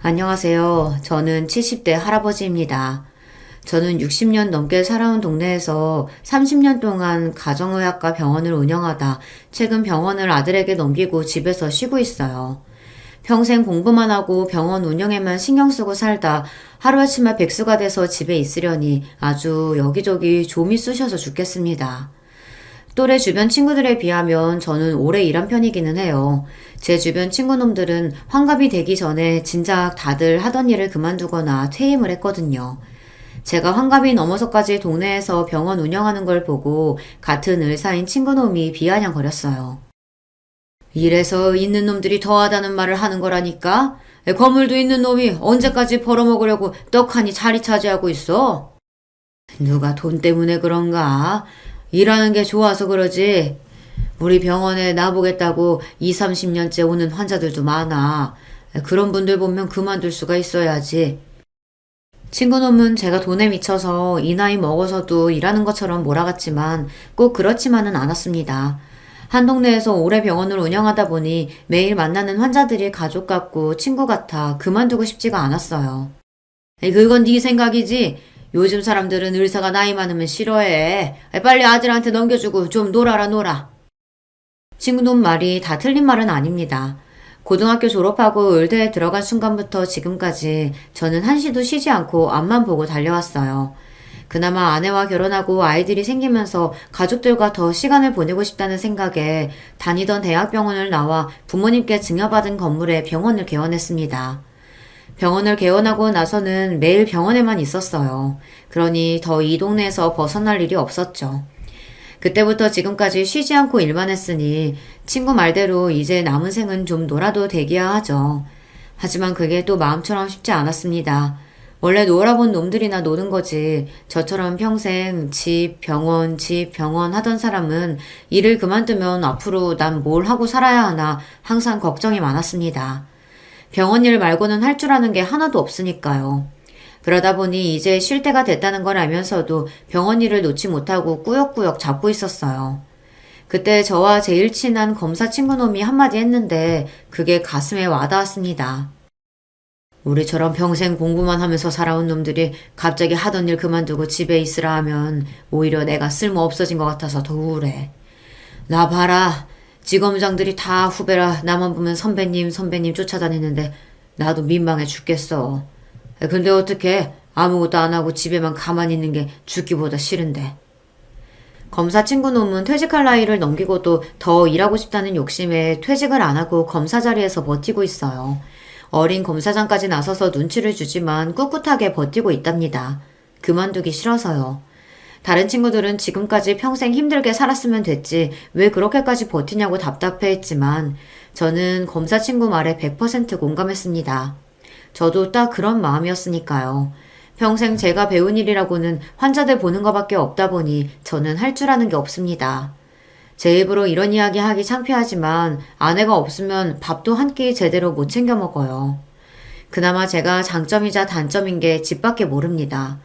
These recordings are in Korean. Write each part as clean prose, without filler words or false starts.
안녕하세요. 저는 70대 할아버지입니다. 저는 60년 넘게 살아온 동네에서 30년 동안 가정의학과 병원을 운영하다 최근 병원을 아들에게 넘기고 집에서 쉬고 있어요. 평생 공부만 하고 병원 운영에만 신경 쓰고 살다 하루아침에 백수가 돼서 집에 있으려니 아주 여기저기 좀이 쑤셔서 죽겠습니다. 또래 주변 친구들에 비하면 저는 오래 일한 편이기는 해요. 제 주변 친구놈들은 환갑이 되기 전에 진작 다들 하던 일을 그만두거나 퇴임을 했거든요. 제가 환갑이 넘어서까지 동네에서 병원 운영하는 걸 보고 같은 의사인 친구놈이 비아냥거렸어요. 이래서 있는 놈들이 더하다는 말을 하는 거라니까? 건물도 있는 놈이 언제까지 벌어먹으려고 떡하니 자리 차지하고 있어? 누가 돈 때문에 그런가? 일하는 게 좋아서 그러지. 우리 병원에 나보겠다고 20, 30년째 오는 환자들도 많아. 그런 분들 보면 그만둘 수가 있어야지. 친구놈은 제가 돈에 미쳐서 이 나이 먹어서도 일하는 것처럼 몰아갔지만 꼭 그렇지만은 않았습니다. 한 동네에서 오래 병원을 운영하다 보니 매일 만나는 환자들이 가족 같고 친구 같아 그만두고 싶지가 않았어요. 그건 네 생각이지. 요즘 사람들은 의사가 나이 많으면 싫어해. 빨리 아들한테 넘겨주고 좀 놀아라 놀아. 친구놈 말이 다 틀린 말은 아닙니다. 고등학교 졸업하고 의대에 들어간 순간부터 지금까지 저는 한시도 쉬지 않고 앞만 보고 달려왔어요. 그나마 아내와 결혼하고 아이들이 생기면서 가족들과 더 시간을 보내고 싶다는 생각에 다니던 대학병원을 나와 부모님께 증여받은 건물에 병원을 개원했습니다. 병원을 개원하고 나서는 매일 병원에만 있었어요. 그러니 더 이 동네에서 벗어날 일이 없었죠. 그때부터 지금까지 쉬지 않고 일만 했으니 친구 말대로 이제 남은 생은 좀 놀아도 되기야 하죠. 하지만 그게 또 마음처럼 쉽지 않았습니다. 원래 놀아본 놈들이나 노는 거지. 저처럼 평생 집, 병원 하던 사람은 일을 그만두면 앞으로 난 뭘 하고 살아야 하나 항상 걱정이 많았습니다. 병원 일 말고는 할 줄 아는 게 하나도 없으니까요. 그러다 보니 이제 쉴 때가 됐다는 걸 알면서도 병원 일을 놓지 못하고 꾸역꾸역 잡고 있었어요. 그때 저와 제일 친한 검사 친구놈이 한마디 했는데 그게 가슴에 와닿았습니다. 우리처럼 평생 공부만 하면서 살아온 놈들이 갑자기 하던 일 그만두고 집에 있으라 하면 오히려 내가 쓸모 없어진 것 같아서 더 우울해. 나 봐라. 직원장들이 다 후배라 나만 보면 선배님 쫓아다니는데 나도 민망해 죽겠어. 근데 어떡해. 아무것도 안 하고 집에만 가만히 있는 게 죽기보다 싫은데. 검사 친구놈은 퇴직할 나이를 넘기고도 더 일하고 싶다는 욕심에 퇴직을 안 하고 검사 자리에서 버티고 있어요. 어린 검사장까지 나서서 눈치를 주지만 꿋꿋하게 버티고 있답니다. 그만두기 싫어서요. 다른 친구들은 지금까지 평생 힘들게 살았으면 됐지 왜 그렇게까지 버티냐고 답답해했지만 저는 검사 친구 말에 100% 공감했습니다. 저도 딱 그런 마음이었으니까요. 평생 제가 배운 일이라고는 환자들 보는 것밖에 없다 보니 저는 할 줄 아는 게 없습니다. 제 입으로 이런 이야기 하기 창피하지만 아내가 없으면 밥도 한 끼 제대로 못 챙겨 먹어요. 그나마 제가 장점이자 단점인 게 집밖에 모릅니다.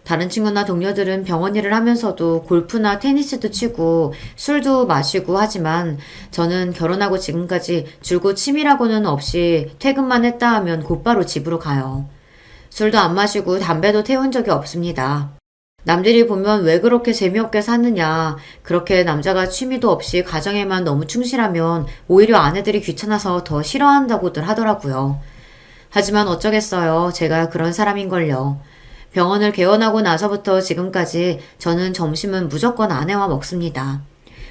다른 친구나 동료들은 병원 일을 하면서도 골프나 테니스도 치고 술도 마시고 하지만 저는 결혼하고 지금까지 줄곧 취미라고는 없이 퇴근만 했다 하면 곧바로 집으로 가요. 술도 안 마시고 담배도 태운 적이 없습니다. 남들이 보면 왜 그렇게 재미없게 사느냐, 그렇게 남자가 취미도 없이 가정에만 너무 충실하면 오히려 아내들이 귀찮아서 더 싫어한다고들 하더라고요. 하지만 어쩌겠어요. 제가 그런 사람인걸요. 병원을 개원하고 나서부터 지금까지 저는 점심은 무조건 아내와 먹습니다.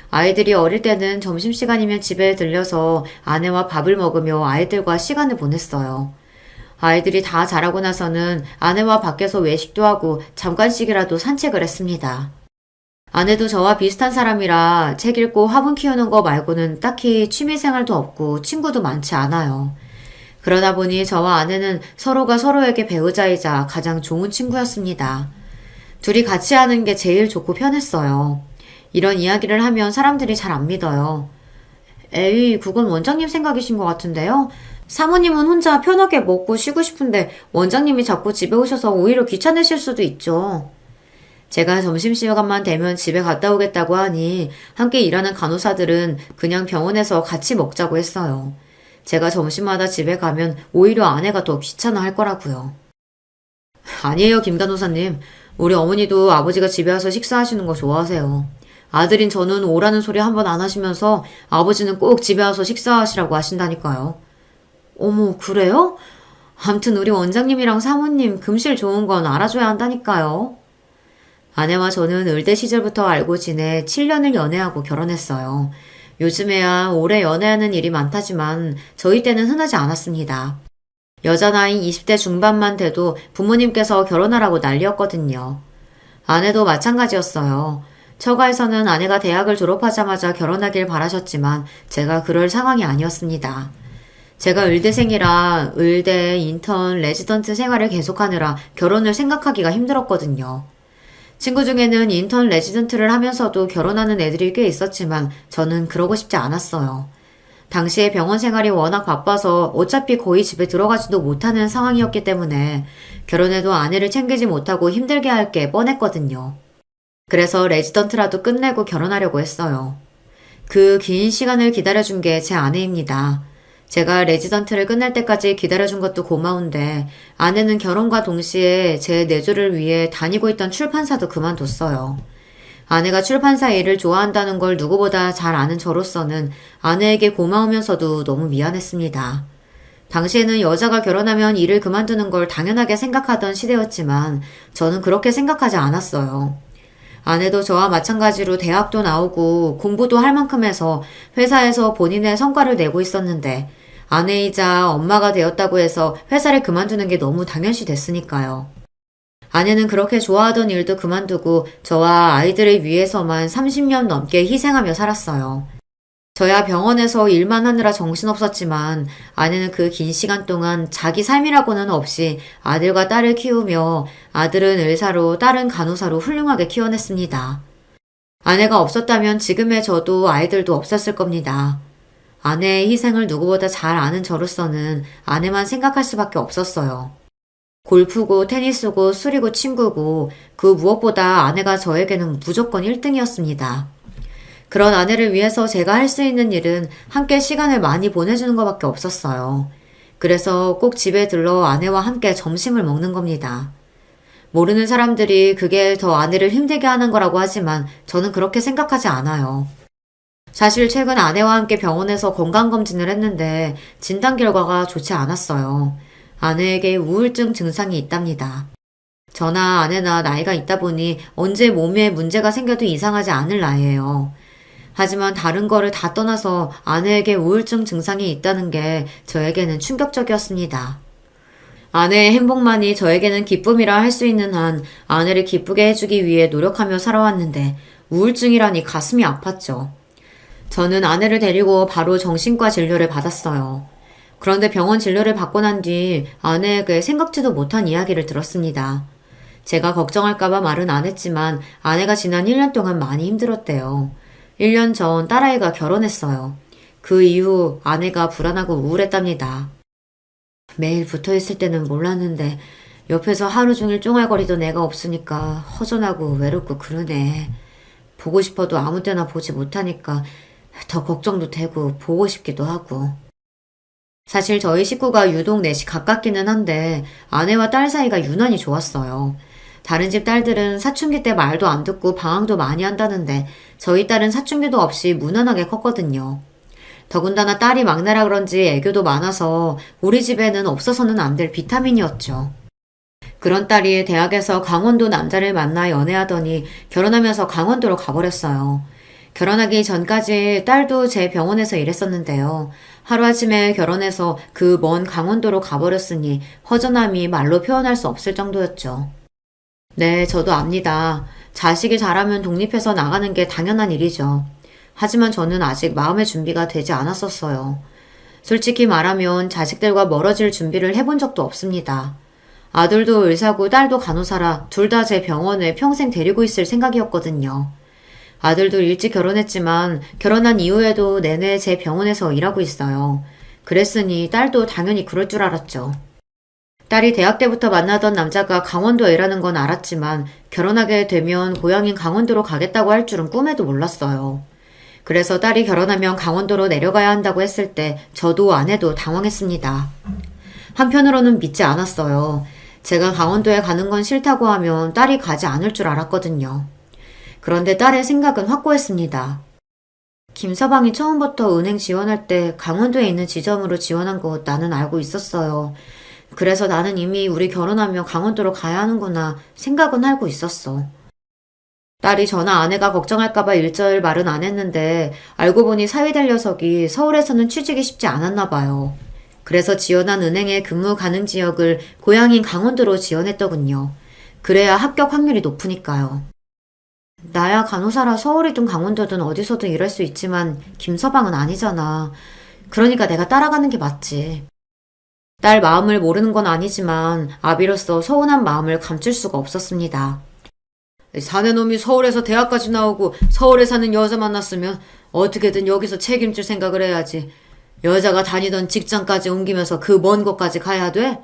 아이들이 어릴 때는 점심시간이면 집에 들려서 아내와 밥을 먹으며 아이들과 시간을 보냈어요. 아이들이 다 자라고 나서는 아내와 밖에서 외식도 하고 잠깐씩이라도 산책을 했습니다. 아내도 저와 비슷한 사람이라 책 읽고 화분 키우는 거 말고는 딱히 취미생활도 없고 친구도 많지 않아요. 그러다 보니 저와 아내는 서로가 서로에게 배우자이자 가장 좋은 친구였습니다. 둘이 같이 하는 게 제일 좋고 편했어요. 이런 이야기를 하면 사람들이 잘 안 믿어요. 에이, 그건 원장님 생각이신 것 같은데요? 사모님은 혼자 편하게 먹고 쉬고 싶은데 원장님이 자꾸 집에 오셔서 오히려 귀찮으실 수도 있죠. 제가 점심시간만 되면 집에 갔다 오겠다고 하니 함께 일하는 간호사들은 그냥 병원에서 같이 먹자고 했어요. 제가 점심마다 집에 가면 오히려 아내가 더 귀찮아 할 거라고요. 아니에요, 김 간호사님. 우리 어머니도 아버지가 집에 와서 식사하시는 거 좋아하세요. 아들인 저는 오라는 소리 한 번 안 하시면서 아버지는 꼭 집에 와서 식사하시라고 하신다니까요. 어머, 그래요? 암튼 우리 원장님이랑 사모님 금실 좋은 건 알아줘야 한다니까요. 아내와 저는 의대 시절부터 알고 지내 7년을 연애하고 결혼했어요. 요즘에야 오래 연애하는 일이 많다지만 저희 때는 흔하지 않았습니다. 여자 나이 20대 중반만 돼도 부모님께서 결혼하라고 난리였거든요. 아내도 마찬가지였어요. 처가에서는 아내가 대학을 졸업하자마자 결혼하길 바라셨지만 제가 그럴 상황이 아니었습니다. 제가 의대생이라 의대, 인턴, 레지던트 생활을 계속하느라 결혼을 생각하기가 힘들었거든요. 친구 중에는 인턴 레지던트를 하면서도 결혼하는 애들이 꽤 있었지만 저는 그러고 싶지 않았어요. 당시에 병원 생활이 워낙 바빠서 어차피 거의 집에 들어가지도 못하는 상황이었기 때문에 결혼해도 아내를 챙기지 못하고 힘들게 할 게 뻔했거든요. 그래서 레지던트라도 끝내고 결혼하려고 했어요. 그 긴 시간을 기다려준 게 제 아내입니다. 제가 레지던트를 끝날 때까지 기다려준 것도 고마운데 아내는 결혼과 동시에 제 내조를 위해 다니고 있던 출판사도 그만뒀어요. 아내가 출판사 일을 좋아한다는 걸 누구보다 잘 아는 저로서는 아내에게 고마우면서도 너무 미안했습니다. 당시에는 여자가 결혼하면 일을 그만두는 걸 당연하게 생각하던 시대였지만 저는 그렇게 생각하지 않았어요. 아내도 저와 마찬가지로 대학도 나오고 공부도 할 만큼 해서 회사에서 본인의 성과를 내고 있었는데 아내이자 엄마가 되었다고 해서 회사를 그만두는 게 너무 당연시 됐으니까요. 아내는 그렇게 좋아하던 일도 그만두고 저와 아이들을 위해서만 30년 넘게 희생하며 살았어요. 저야 병원에서 일만 하느라 정신없었지만 아내는 그 긴 시간 동안 자기 삶이라고는 없이 아들과 딸을 키우며 아들은 의사로 딸은 간호사로 훌륭하게 키워냈습니다. 아내가 없었다면 지금의 저도 아이들도 없었을 겁니다. 아내의 희생을 누구보다 잘 아는 저로서는 아내만 생각할 수밖에 없었어요. 골프고 테니스고 술이고 친구고 그 무엇보다 아내가 저에게는 무조건 1등이었습니다. 그런 아내를 위해서 제가 할 수 있는 일은 함께 시간을 많이 보내주는 것밖에 없었어요. 그래서 꼭 집에 들러 아내와 함께 점심을 먹는 겁니다. 모르는 사람들이 그게 더 아내를 힘들게 하는 거라고 하지만 저는 그렇게 생각하지 않아요. 사실 최근 아내와 함께 병원에서 건강검진을 했는데 진단 결과가 좋지 않았어요. 아내에게 우울증 증상이 있답니다. 저나 아내나 나이가 있다 보니 언제 몸에 문제가 생겨도 이상하지 않을 나이예요. 하지만 다른 거를 다 떠나서 아내에게 우울증 증상이 있다는 게 저에게는 충격적이었습니다. 아내의 행복만이 저에게는 기쁨이라 할 수 있는 한 아내를 기쁘게 해주기 위해 노력하며 살아왔는데 우울증이라니 가슴이 아팠죠. 저는 아내를 데리고 바로 정신과 진료를 받았어요. 그런데 병원 진료를 받고 난 뒤 아내에게 생각지도 못한 이야기를 들었습니다. 제가 걱정할까봐 말은 안 했지만 아내가 지난 1년 동안 많이 힘들었대요. 1년 전 딸아이가 결혼했어요. 그 이후 아내가 불안하고 우울했답니다. 매일 붙어있을 때는 몰랐는데 옆에서 하루 종일 쫑알거리던 애가 없으니까 허전하고 외롭고 그러네. 보고 싶어도 아무 때나 보지 못하니까 더 걱정도 되고 보고 싶기도 하고. 사실 저희 식구가 유독 넷이 가깝기는 한데 아내와 딸 사이가 유난히 좋았어요. 다른 집 딸들은 사춘기 때 말도 안 듣고 방황도 많이 한다는데 저희 딸은 사춘기도 없이 무난하게 컸거든요. 더군다나 딸이 막내라 그런지 애교도 많아서 우리 집에는 없어서는 안 될 비타민이었죠. 그런 딸이 대학에서 강원도 남자를 만나 연애하더니 결혼하면서 강원도로 가버렸어요. 결혼하기 전까지 딸도 제 병원에서 일했었는데요. 하루아침에 결혼해서 그 먼 강원도로 가버렸으니 허전함이 말로 표현할 수 없을 정도였죠. 네, 저도 압니다. 자식이 자라면 독립해서 나가는 게 당연한 일이죠. 하지만 저는 아직 마음의 준비가 되지 않았었어요. 솔직히 말하면 자식들과 멀어질 준비를 해본 적도 없습니다. 아들도 의사고 딸도 간호사라 둘 다 제 병원에 평생 데리고 있을 생각이었거든요. 아들도 일찍 결혼했지만 결혼한 이후에도 내내 제 병원에서 일하고 있어요. 그랬으니 딸도 당연히 그럴 줄 알았죠. 딸이 대학 때부터 만나던 남자가 강원도에 일하는 건 알았지만 결혼하게 되면 고향인 강원도로 가겠다고 할 줄은 꿈에도 몰랐어요. 그래서 딸이 결혼하면 강원도로 내려가야 한다고 했을 때 저도 아내도 당황했습니다. 한편으로는 믿지 않았어요. 제가 강원도에 가는 건 싫다고 하면 딸이 가지 않을 줄 알았거든요. 그런데 딸의 생각은 확고했습니다. 김서방이 처음부터 은행 지원할 때 강원도에 있는 지점으로 지원한 거 나는 알고 있었어요. 그래서 나는 이미 우리 결혼하면 강원도로 가야 하는구나 생각은 하고 있었어. 딸이 저나 아내가 걱정할까봐 일절 말은 안 했는데 알고 보니 사위될 녀석이 서울에서는 취직이 쉽지 않았나 봐요. 그래서 지원한 은행의 근무 가능 지역을 고향인 강원도로 지원했더군요. 그래야 합격 확률이 높으니까요. 나야 간호사라 서울이든 강원도든 어디서든 일할 수 있지만 김서방은 아니잖아. 그러니까 내가 따라가는 게 맞지. 딸 마음을 모르는 건 아니지만 아비로서 서운한 마음을 감출 수가 없었습니다. 사내놈이 서울에서 대학까지 나오고 서울에 사는 여자 만났으면 어떻게든 여기서 책임질 생각을 해야지. 여자가 다니던 직장까지 옮기면서 그 먼 곳까지 가야 돼?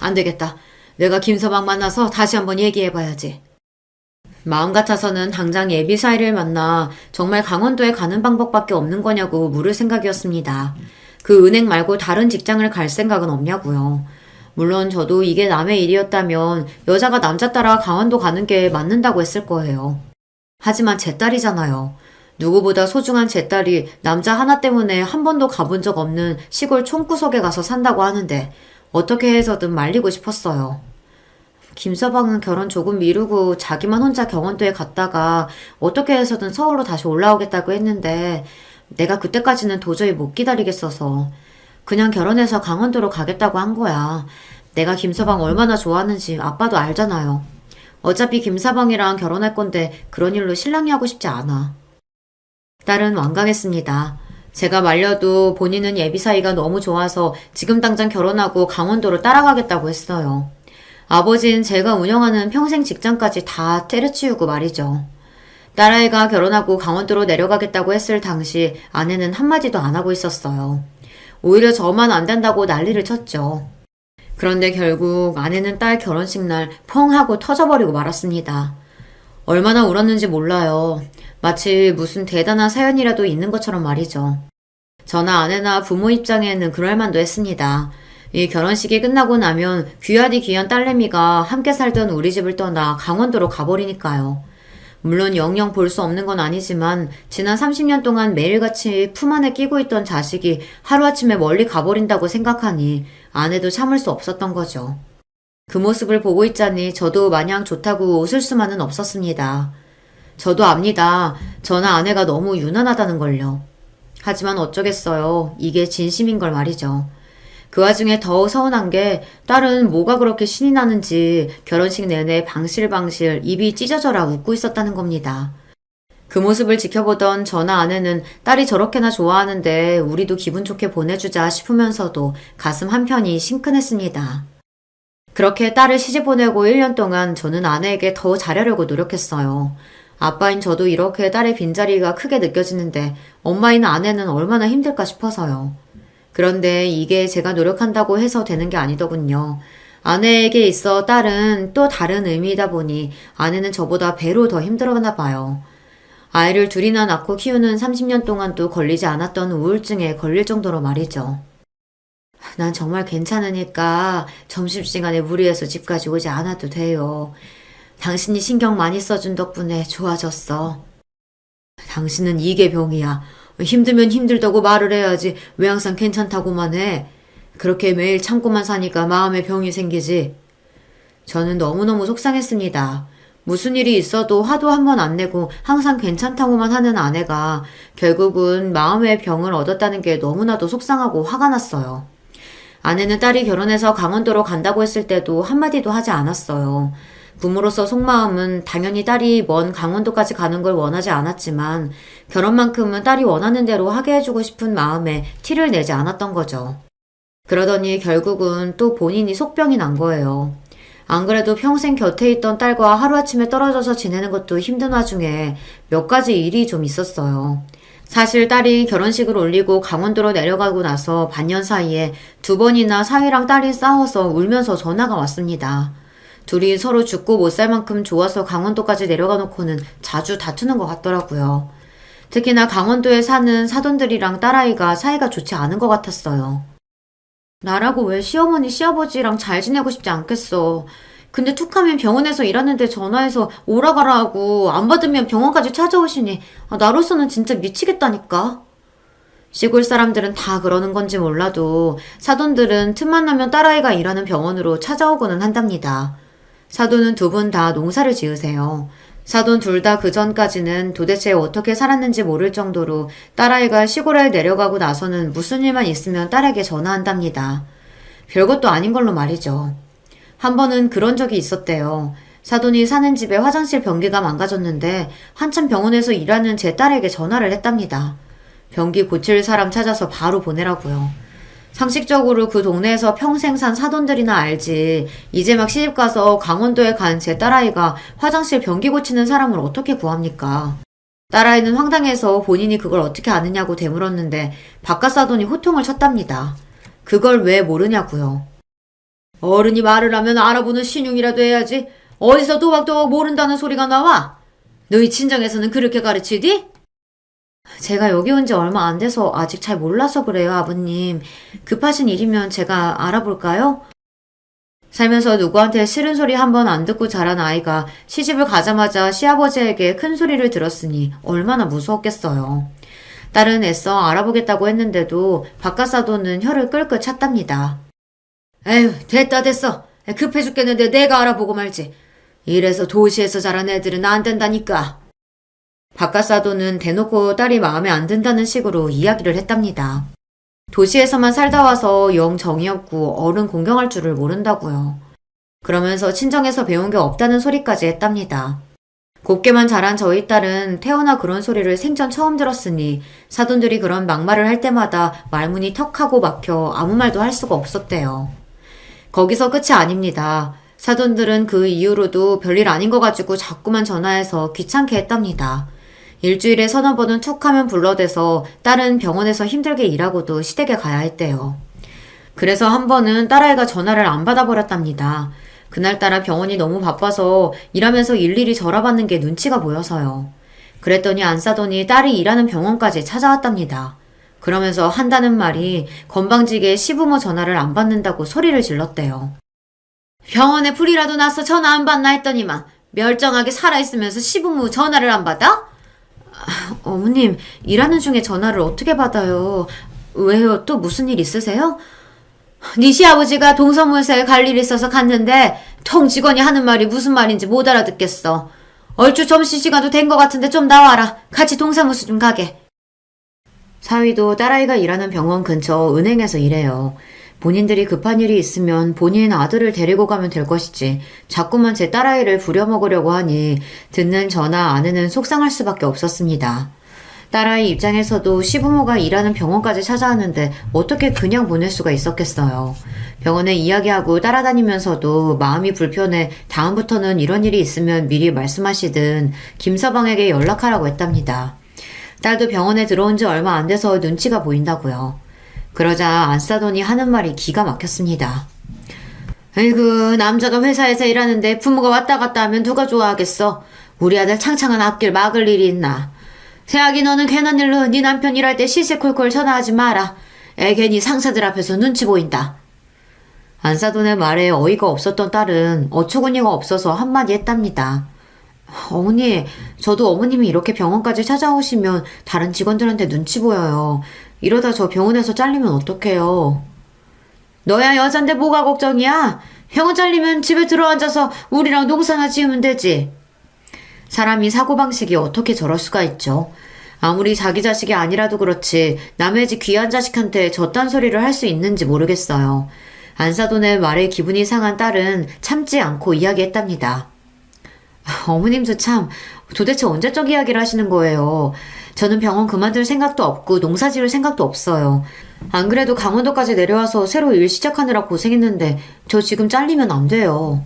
안 되겠다. 내가 김서방 만나서 다시 한번 얘기해봐야지. 마음 같아서는 당장 예비 사이를 만나 정말 강원도에 가는 방법밖에 없는 거냐고 물을 생각이었습니다. 그 은행 말고 다른 직장을 갈 생각은 없냐고요. 물론 저도 이게 남의 일이었다면 여자가 남자 따라 강원도 가는 게 맞는다고 했을 거예요. 하지만 제 딸이잖아요. 누구보다 소중한 제 딸이 남자 하나 때문에 한 번도 가본 적 없는 시골 촌구석에 가서 산다고 하는데 어떻게 해서든 말리고 싶었어요. 김서방은 결혼 조금 미루고 자기만 혼자 경원도에 갔다가 어떻게 해서든 서울로 다시 올라오겠다고 했는데 내가 그때까지는 도저히 못 기다리겠어서 그냥 결혼해서 강원도로 가겠다고 한 거야. 내가 김서방 얼마나 좋아하는지 아빠도 알잖아요. 어차피 김서방이랑 결혼할 건데 그런 일로 실랑이 하고 싶지 않아. 딸은 완강했습니다. 제가 말려도 본인은 예비 사이가 너무 좋아서 지금 당장 결혼하고 강원도로 따라가겠다고 했어요. 아버지는 제가 운영하는 평생 직장까지 다 때려치우고 말이죠. 딸아이가 결혼하고 강원도로 내려가겠다고 했을 당시 아내는 한마디도 안 하고 있었어요. 오히려 저만 안 된다고 난리를 쳤죠. 그런데 결국 아내는 딸 결혼식 날 펑 하고 터져버리고 말았습니다. 얼마나 울었는지 몰라요. 마치 무슨 대단한 사연이라도 있는 것처럼 말이죠. 저나 아내나 부모 입장에는 그럴 만도 했습니다. 이 결혼식이 끝나고 나면 귀하디 귀한 딸내미가 함께 살던 우리 집을 떠나 강원도로 가버리니까요. 물론 영영 볼 수 없는 건 아니지만 지난 30년 동안 매일같이 품 안에 끼고 있던 자식이 하루아침에 멀리 가버린다고 생각하니 아내도 참을 수 없었던 거죠. 그 모습을 보고 있자니 저도 마냥 좋다고 웃을 수만은 없었습니다. 저도 압니다. 저나 아내가 너무 유난하다는 걸요. 하지만 어쩌겠어요. 이게 진심인 걸 말이죠. 그 와중에 더 서운한 게 딸은 뭐가 그렇게 신이 나는지 결혼식 내내 방실방실 입이 찢어져라 웃고 있었다는 겁니다. 그 모습을 지켜보던 저나 아내는 딸이 저렇게나 좋아하는데 우리도 기분 좋게 보내주자 싶으면서도 가슴 한편이 심큰했습니다. 그렇게 딸을 시집 보내고 1년 동안 저는 아내에게 더 잘하려고 노력했어요. 아빠인 저도 이렇게 딸의 빈자리가 크게 느껴지는데 엄마인 아내는 얼마나 힘들까 싶어서요. 그런데 이게 제가 노력한다고 해서 되는 게 아니더군요. 아내에게 있어 딸은 또 다른 의미이다 보니 아내는 저보다 배로 더 힘들었나 봐요. 아이를 둘이나 낳고 키우는 30년 동안도 걸리지 않았던 우울증에 걸릴 정도로 말이죠. 난 정말 괜찮으니까 점심시간에 무리해서 집까지 오지 않아도 돼요. 당신이 신경 많이 써준 덕분에 좋아졌어. 당신은 이게 병이야. 힘들면 힘들다고 말을 해야지 왜 항상 괜찮다고만 해. 그렇게 매일 참고만 사니까 마음에 병이 생기지. 저는 너무너무 속상했습니다. 무슨 일이 있어도 화도 한 번 안 내고 항상 괜찮다고만 하는 아내가 결국은 마음의 병을 얻었다는 게 너무나도 속상하고 화가 났어요. 아내는 딸이 결혼해서 강원도로 간다고 했을 때도 한마디도 하지 않았어요. 부모로서 속마음은 당연히 딸이 먼 강원도까지 가는 걸 원하지 않았지만 결혼만큼은 딸이 원하는 대로 하게 해주고 싶은 마음에 티를 내지 않았던 거죠. 그러더니 결국은 또 본인이 속병이 난 거예요. 안 그래도 평생 곁에 있던 딸과 하루아침에 떨어져서 지내는 것도 힘든 와중에 몇 가지 일이 좀 있었어요. 사실 딸이 결혼식을 올리고 강원도로 내려가고 나서 반년 사이에 2번이나 사위랑 딸이 싸워서 울면서 전화가 왔습니다. 둘이 서로 죽고 못 살 만큼 좋아서 강원도까지 내려가 놓고는 자주 다투는 것 같더라고요. 특히나 강원도에 사는 사돈들이랑 딸아이가 사이가 좋지 않은 것 같았어요. 나라고 왜 시어머니, 시아버지랑 잘 지내고 싶지 않겠어. 근데 툭하면 병원에서 일하는데 전화해서 오라 가라 하고 안 받으면 병원까지 찾아오시니 나로서는 진짜 미치겠다니까. 시골 사람들은 다 그러는 건지 몰라도 사돈들은 틈만 나면 딸아이가 일하는 병원으로 찾아오고는 한답니다. 사돈은 두 분 다 농사를 지으세요. 사돈 둘 다 그 전까지는 도대체 어떻게 살았는지 모를 정도로 딸아이가 시골에 내려가고 나서는 무슨 일만 있으면 딸에게 전화한답니다. 별것도 아닌 걸로 말이죠. 한 번은 그런 적이 있었대요. 사돈이 사는 집에 화장실 변기가 망가졌는데 한참 병원에서 일하는 제 딸에게 전화를 했답니다. 변기 고칠 사람 찾아서 바로 보내라고요. 상식적으로 그 동네에서 평생 산 사돈들이나 알지. 이제 막 시집가서 강원도에 간 제 딸아이가 화장실 변기 고치는 사람을 어떻게 구합니까? 딸아이는 황당해서 본인이 그걸 어떻게 아느냐고 되물었는데 바깥 사돈이 호통을 쳤답니다. 그걸 왜 모르냐고요. 어른이 말을 하면 알아보는 신용이라도 해야지. 어디서 도박도박 모른다는 소리가 나와? 너희 친정에서는 그렇게 가르치디? 제가 여기 온 지 얼마 안 돼서 아직 잘 몰라서 그래요, 아버님. 급하신 일이면 제가 알아볼까요? 살면서 누구한테 싫은 소리 한 번 안 듣고 자란 아이가 시집을 가자마자 시아버지에게 큰 소리를 들었으니 얼마나 무서웠겠어요. 딸은 애써 알아보겠다고 했는데도 바깥사돈은 혀를 끌끌 찼답니다. 에휴, 됐어. 급해 죽겠는데 내가 알아보고 말지. 이래서 도시에서 자란 애들은 안 된다니까. 바깥사돈은 대놓고 딸이 마음에 안 든다는 식으로 이야기를 했답니다. 도시에서만 살다 와서 영 정이 없고 어른 공경할 줄을 모른다고요. 그러면서 친정에서 배운 게 없다는 소리까지 했답니다. 곱게만 자란 저희 딸은 태어나 그런 소리를 생전 처음 들었으니 사돈들이 그런 막말을 할 때마다 말문이 턱하고 막혀 아무 말도 할 수가 없었대요. 거기서 끝이 아닙니다. 사돈들은 그 이후로도 별일 아닌 거 가지고 자꾸만 전화해서 귀찮게 했답니다. 일주일에 서너 번은 툭 하면 불러대서 딸은 병원에서 힘들게 일하고도 시댁에 가야 했대요. 그래서 한 번은 딸아이가 전화를 안 받아버렸답니다. 그날따라 병원이 너무 바빠서 일하면서 일일이 전화받는 게 눈치가 보여서요. 그랬더니 안사돈이 딸이 일하는 병원까지 찾아왔답니다. 그러면서 한다는 말이 건방지게 시부모 전화를 안 받는다고 소리를 질렀대요. 병원에 불이라도 나서 전화 안 받나 했더니만 멀쩡하게 살아있으면서 시부모 전화를 안 받아? 어머님, 일하는 중에 전화를 어떻게 받아요? 왜요? 또 무슨 일 있으세요? 네 시아버지가 동서문서에 갈 일이 있어서 갔는데 통 직원이 하는 말이 무슨 말인지 못 알아듣겠어. 얼추 점심시간도 된 것 같은데 좀 나와라. 같이 동사무소 좀 가게. 사위도 딸아이가 일하는 병원 근처 은행에서 일해요. 본인들이 급한 일이 있으면 본인 아들을 데리고 가면 될 것이지 자꾸만 제 딸아이를 부려먹으려고 하니 듣는 저나 아내는 속상할 수밖에 없었습니다. 딸아이 입장에서도 시부모가 일하는 병원까지 찾아왔는데 어떻게 그냥 보낼 수가 있었겠어요. 병원에 이야기하고 따라다니면서도 마음이 불편해 다음부터는 이런 일이 있으면 미리 말씀하시든 김서방에게 연락하라고 했답니다. 딸도 병원에 들어온 지 얼마 안 돼서 눈치가 보인다고요. 그러자 안사돈이 하는 말이 기가 막혔습니다. 아이고, 남자가 회사에서 일하는데 부모가 왔다 갔다 하면 누가 좋아하겠어. 우리 아들 창창한 앞길 막을 일이 있나. 세아기 너는 괜한 일로 네 남편 일할 때 시시콜콜 전화하지 마라. 애 괜히 상사들 앞에서 눈치 보인다. 안사돈의 말에 어이가 없었던 딸은 어처구니가 없어서 한마디 했답니다. 어머니, 저도 어머님이 이렇게 병원까지 찾아오시면 다른 직원들한테 눈치 보여요. 이러다 저 병원에서 잘리면 어떡해요. 너야 여잔데 뭐가 걱정이야? 병원 잘리면 집에 들어앉아서 우리랑 농사나 지으면 되지. 사람이 사고방식이 어떻게 저럴 수가 있죠. 아무리 자기 자식이 아니라도 그렇지 남의 집 귀한 자식한테 저딴 소리를 할 수 있는지 모르겠어요. 안사돈의 말에 기분이 상한 딸은 참지 않고 이야기했답니다. 어머님도 참 도대체 언제적 이야기를 하시는 거예요. 저는 병원 그만둘 생각도 없고 농사 지을 생각도 없어요. 안 그래도 강원도까지 내려와서 새로 일 시작하느라 고생했는데 저 지금 잘리면 안 돼요.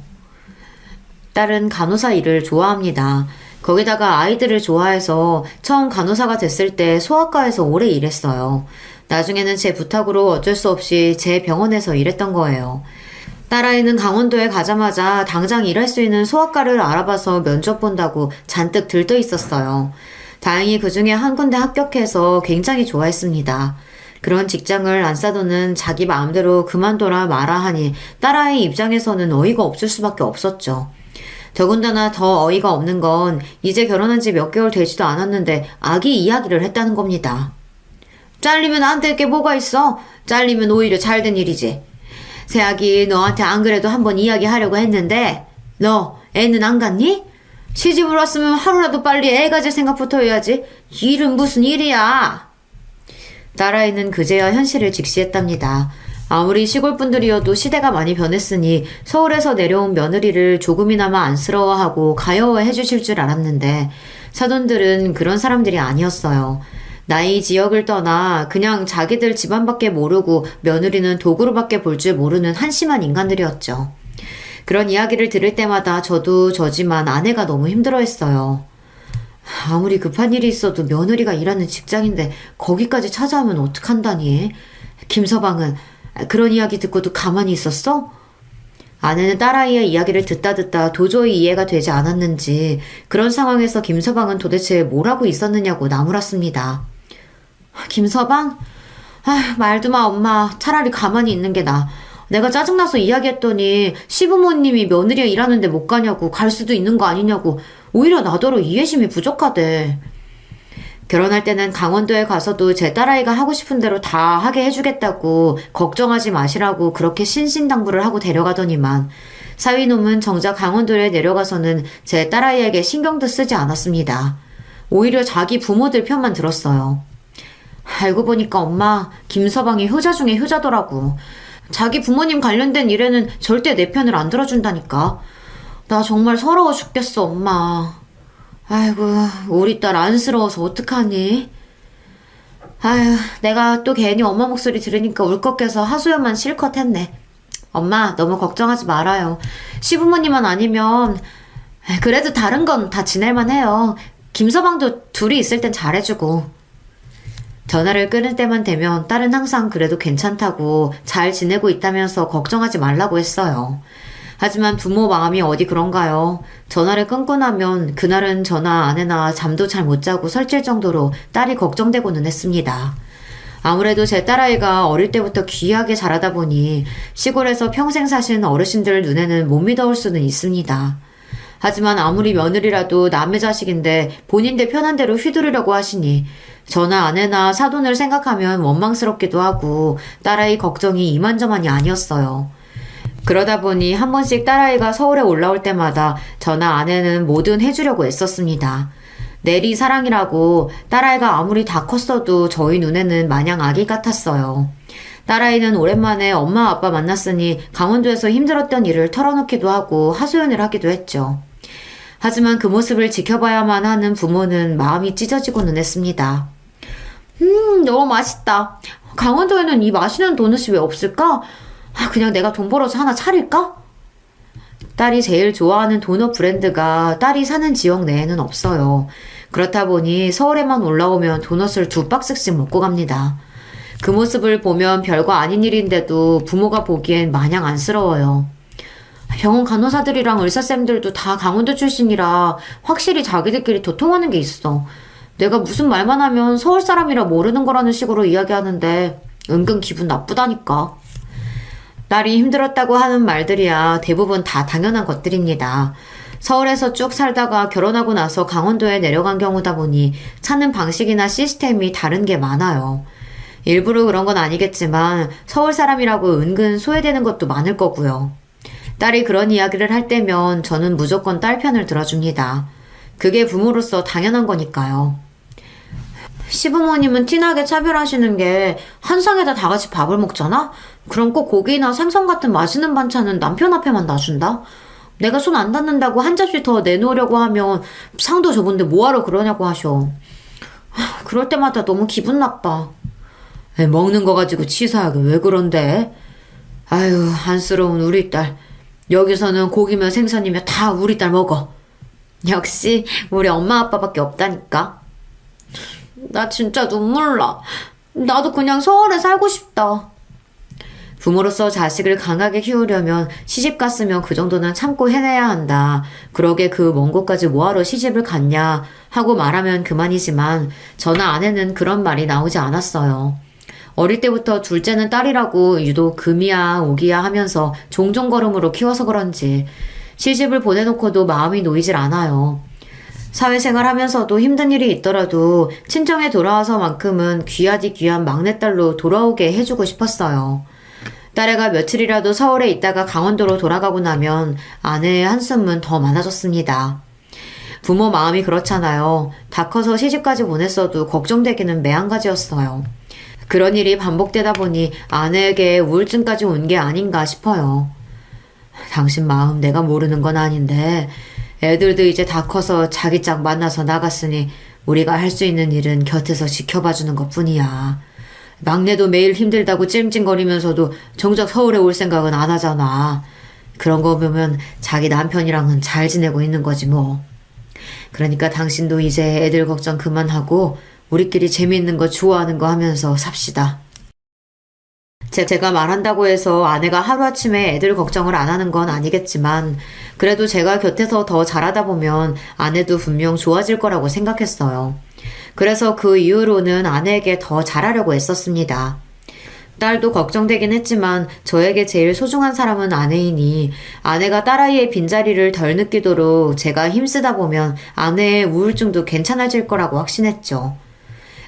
딸은 간호사 일을 좋아합니다. 거기다가 아이들을 좋아해서 처음 간호사가 됐을 때 소아과에서 오래 일했어요. 나중에는 제 부탁으로 어쩔 수 없이 제 병원에서 일했던 거예요. 딸아이는 강원도에 가자마자 당장 일할 수 있는 소아과를 알아봐서 면접 본다고 잔뜩 들떠 있었어요. 다행히 그 중에 한 군데 합격해서 굉장히 좋아했습니다. 그런 직장을 안싸도는 자기 마음대로 그만둬라 마라 하니 딸아이 입장에서는 어이가 없을 수밖에 없었죠. 더군다나 더 어이가 없는 건 이제 결혼한 지 몇 개월 되지도 않았는데 아기 이야기를 했다는 겁니다. 잘리면 안 될 게 뭐가 있어? 잘리면 오히려 잘된 일이지. 새아기 너한테 안 그래도 한번 이야기하려고 했는데 너 애는 안 갔니? 시집을 왔으면 하루라도 빨리 애 가질 생각부터 해야지. 일은 무슨 일이야. 딸아이는 그제야 현실을 직시했답니다. 아무리 시골분들이어도 시대가 많이 변했으니 서울에서 내려온 며느리를 조금이나마 안쓰러워하고 가여워해 주실 줄 알았는데 사돈들은 그런 사람들이 아니었어요. 나이 지역을 떠나 그냥 자기들 집안밖에 모르고 며느리는 도구로밖에 볼 줄 모르는 한심한 인간들이었죠. 그런 이야기를 들을 때마다 저도 저지만 아내가 너무 힘들어했어요. 아무리 급한 일이 있어도 며느리가 일하는 직장인데 거기까지 찾아오면 어떡한다니. 김서방은 그런 이야기 듣고도 가만히 있었어? 아내는 딸아이의 이야기를 듣다 도저히 이해가 되지 않았는지 그런 상황에서 김서방은 도대체 뭘 하고 있었느냐고 나무랐습니다. 김서방? 말도 마 엄마. 차라리 가만히 있는 게 나아. 내가 짜증나서 이야기했더니 시부모님이 며느리가 일하는데 못 가냐고 갈 수도 있는 거 아니냐고 오히려 나더러 이해심이 부족하대. 결혼할 때는 강원도에 가서도 제 딸아이가 하고 싶은 대로 다 하게 해주겠다고 걱정하지 마시라고 그렇게 신신당부를 하고 데려가더니만 사위놈은 정작 강원도에 내려가서는 제 딸아이에게 신경도 쓰지 않았습니다. 오히려 자기 부모들 편만 들었어요. 알고 보니까 엄마 김서방이 효자 중에 효자더라고. 자기 부모님 관련된 일에는 절대 내 편을 안 들어준다니까. 나 정말 서러워 죽겠어 엄마. 아이고 우리 딸 안쓰러워서 어떡하니. 아휴 내가 또 괜히 엄마 목소리 들으니까 울컥해서 하소연만 실컷 했네. 엄마 너무 걱정하지 말아요. 시부모님만 아니면 그래도 다른 건 다 지낼만 해요. 김서방도 둘이 있을 땐 잘해주고. 전화를 끊을 때만 되면 딸은 항상 그래도 괜찮다고 잘 지내고 있다면서 걱정하지 말라고 했어요. 하지만 부모 마음이 어디 그런가요? 전화를 끊고 나면 그날은 저나 아내나 잠도 잘 못 자고 설칠 정도로 딸이 걱정되고는 했습니다. 아무래도 제 딸아이가 어릴 때부터 귀하게 자라다 보니 시골에서 평생 사신 어르신들 눈에는 못 믿어올 수는 있습니다. 하지만 아무리 며느리라도 남의 자식인데 본인들 편한 대로 휘두르려고 하시니 저나 아내나 사돈을 생각하면 원망스럽기도 하고 딸아이 걱정이 이만저만이 아니었어요. 그러다 보니 한 번씩 딸아이가 서울에 올라올 때마다 저나 아내는 뭐든 해주려고 애썼습니다. 내리 사랑이라고 딸아이가 아무리 다 컸어도 저희 눈에는 마냥 아기 같았어요. 딸아이는 오랜만에 엄마 아빠 만났으니 강원도에서 힘들었던 일을 털어놓기도 하고 하소연을 하기도 했죠. 하지만 그 모습을 지켜봐야만 하는 부모는 마음이 찢어지고는 했습니다. 너무 맛있다. 강원도에는 이 맛있는 도넛이 왜 없을까? 그냥 내가 돈 벌어서 하나 차릴까? 딸이 제일 좋아하는 도넛 브랜드가 딸이 사는 지역 내에는 없어요. 그렇다 보니 서울에만 올라오면 도넛을 2박스씩 먹고 갑니다. 그 모습을 보면 별거 아닌 일인데도 부모가 보기엔 마냥 안쓰러워요. 병원 간호사들이랑 의사쌤들도 다 강원도 출신이라 확실히 자기들끼리 더 통하는 게 있어. 내가 무슨 말만 하면 서울 사람이라 모르는 거라는 식으로 이야기하는데 은근 기분 나쁘다니까. 딸이 힘들었다고 하는 말들이야 대부분 다 당연한 것들입니다. 서울에서 쭉 살다가 결혼하고 나서 강원도에 내려간 경우다 보니 사는 방식이나 시스템이 다른 게 많아요. 일부러 그런 건 아니겠지만 서울 사람이라고 은근 소외되는 것도 많을 거고요. 딸이 그런 이야기를 할 때면 저는 무조건 딸 편을 들어줍니다. 그게 부모로서 당연한 거니까요. 시부모님은 티나게 차별하시는 게 한상에다 다 같이 밥을 먹잖아? 그럼 꼭 고기나 생선 같은 맛있는 반찬은 남편 앞에만 놔준다? 내가 손 안 닿는다고 한 접시 더 내놓으려고 하면 상도 좁은데 뭐하러 그러냐고 하셔. 그럴 때마다 너무 기분 나빠. 먹는 거 가지고 치사하게 왜 그런데? 아유 안쓰러운 우리 딸. 여기서는 고기며 생선이며 다 우리 딸 먹어. 역시 우리 엄마 아빠밖에 없다니까. 나 진짜 눈물 나. 나도 그냥 서울에 살고 싶다. 부모로서 자식을 강하게 키우려면 시집 갔으면 그 정도는 참고 해내야 한다. 그러게 그 먼 곳까지 뭐하러 시집을 갔냐 하고 말하면 그만이지만 저나 아내는 그런 말이 나오지 않았어요. 어릴 때부터 둘째는 딸이라고 유독 금이야 오기야 하면서 종종걸음으로 키워서 그런지 시집을 보내놓고도 마음이 놓이질 않아요. 사회생활 하면서도 힘든 일이 있더라도 친정에 돌아와서만큼은 귀하디 귀한 막내딸로 돌아오게 해주고 싶었어요. 딸애가 며칠이라도 서울에 있다가 강원도로 돌아가고 나면 아내의 한숨은 더 많아졌습니다. 부모 마음이 그렇잖아요. 다 커서 시집까지 보냈어도 걱정되기는 매한가지였어요. 그런 일이 반복되다 보니 아내에게 우울증까지 온 게 아닌가 싶어요. 당신 마음 내가 모르는 건 아닌데 애들도 이제 다 커서 자기 짝 만나서 나갔으니 우리가 할 수 있는 일은 곁에서 지켜봐주는 것뿐이야. 막내도 매일 힘들다고 찡찡거리면서도 정작 서울에 올 생각은 안 하잖아. 그런 거 보면 자기 남편이랑은 잘 지내고 있는 거지 뭐. 그러니까 당신도 이제 애들 걱정 그만하고 우리끼리 재미있는 거 좋아하는 거 하면서 삽시다. 제가 말한다고 해서 아내가 하루아침에 애들 걱정을 안 하는 건 아니겠지만 그래도 제가 곁에서 더 잘하다 보면 아내도 분명 좋아질 거라고 생각했어요. 그래서 그 이후로는 아내에게 더 잘하려고 애썼습니다. 딸도 걱정되긴 했지만 저에게 제일 소중한 사람은 아내이니 아내가 딸아이의 빈자리를 덜 느끼도록 제가 힘쓰다 보면 아내의 우울증도 괜찮아질 거라고 확신했죠.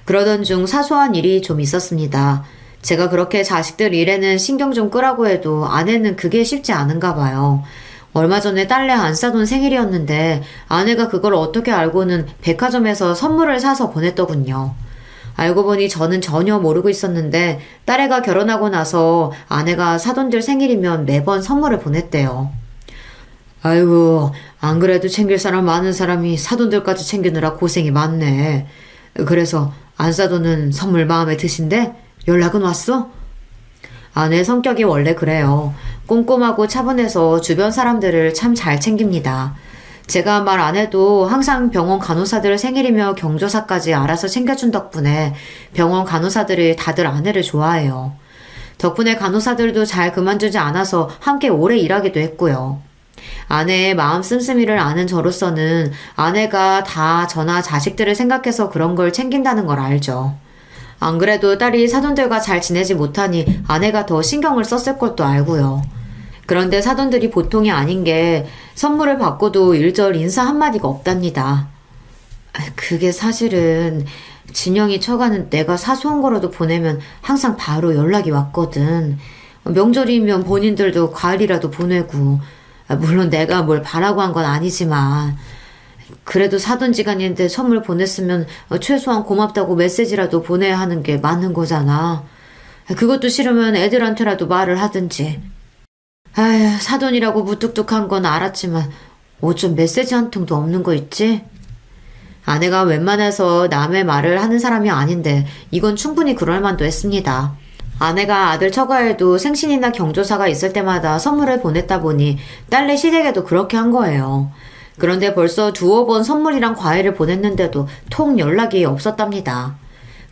그러던 중 사소한 일이 좀 있었습니다. 제가 그렇게 자식들 일에는 신경 좀 끄라고 해도 아내는 그게 쉽지 않은가 봐요. 얼마 전에 딸내 안 싸돈 생일이었는데 아내가 그걸 어떻게 알고는 백화점에서 선물을 사서 보냈더군요. 알고 보니 저는 전혀 모르고 있었는데 딸애가 결혼하고 나서 아내가 사돈들 생일이면 매번 선물을 보냈대요. 아이고, 안 그래도 챙길 사람 많은 사람이 사돈들까지 챙기느라 고생이 많네. 그래서 안 싸돈은 선물 마음에 드신대? 연락은 왔어? 아내 성격이 원래 그래요. 꼼꼼하고 차분해서 주변 사람들을 참 잘 챙깁니다. 제가 말 안 해도 항상 병원 간호사들 생일이며 경조사까지 알아서 챙겨준 덕분에 병원 간호사들이 다들 아내를 좋아해요. 덕분에 간호사들도 잘 그만두지 않아서 함께 오래 일하기도 했고요. 아내의 마음 씀씀이를 아는 저로서는 아내가 다 저나 자식들을 생각해서 그런 걸 챙긴다는 걸 알죠. 안 그래도 딸이 사돈들과 잘 지내지 못하니 아내가 더 신경을 썼을 것도 알고요. 그런데 사돈들이 보통이 아닌 게 선물을 받고도 일절 인사 한마디가 없답니다. 그게 사실은 진영이 처가는 내가 사소한 거라도 보내면 항상 바로 연락이 왔거든. 명절이면 본인들도 과일이라도 보내고, 물론 내가 뭘 바라고 한 건 아니지만 그래도 사돈지간인데 선물 보냈으면 최소한 고맙다고 메시지라도 보내야 하는 게 맞는 거잖아. 그것도 싫으면 애들한테라도 말을 하든지. 아휴, 사돈이라고 무뚝뚝한 건 알았지만 어쩜 메시지 한 통도 없는 거 있지? 아내가 웬만해서 남의 말을 하는 사람이 아닌데 이건 충분히 그럴 만도 했습니다. 아내가 아들 처가에도 생신이나 경조사가 있을 때마다 선물을 보냈다 보니 딸내 시댁에도 그렇게 한 거예요. 그런데 벌써 두어 번 선물이랑 과일을 보냈는데도 통 연락이 없었답니다.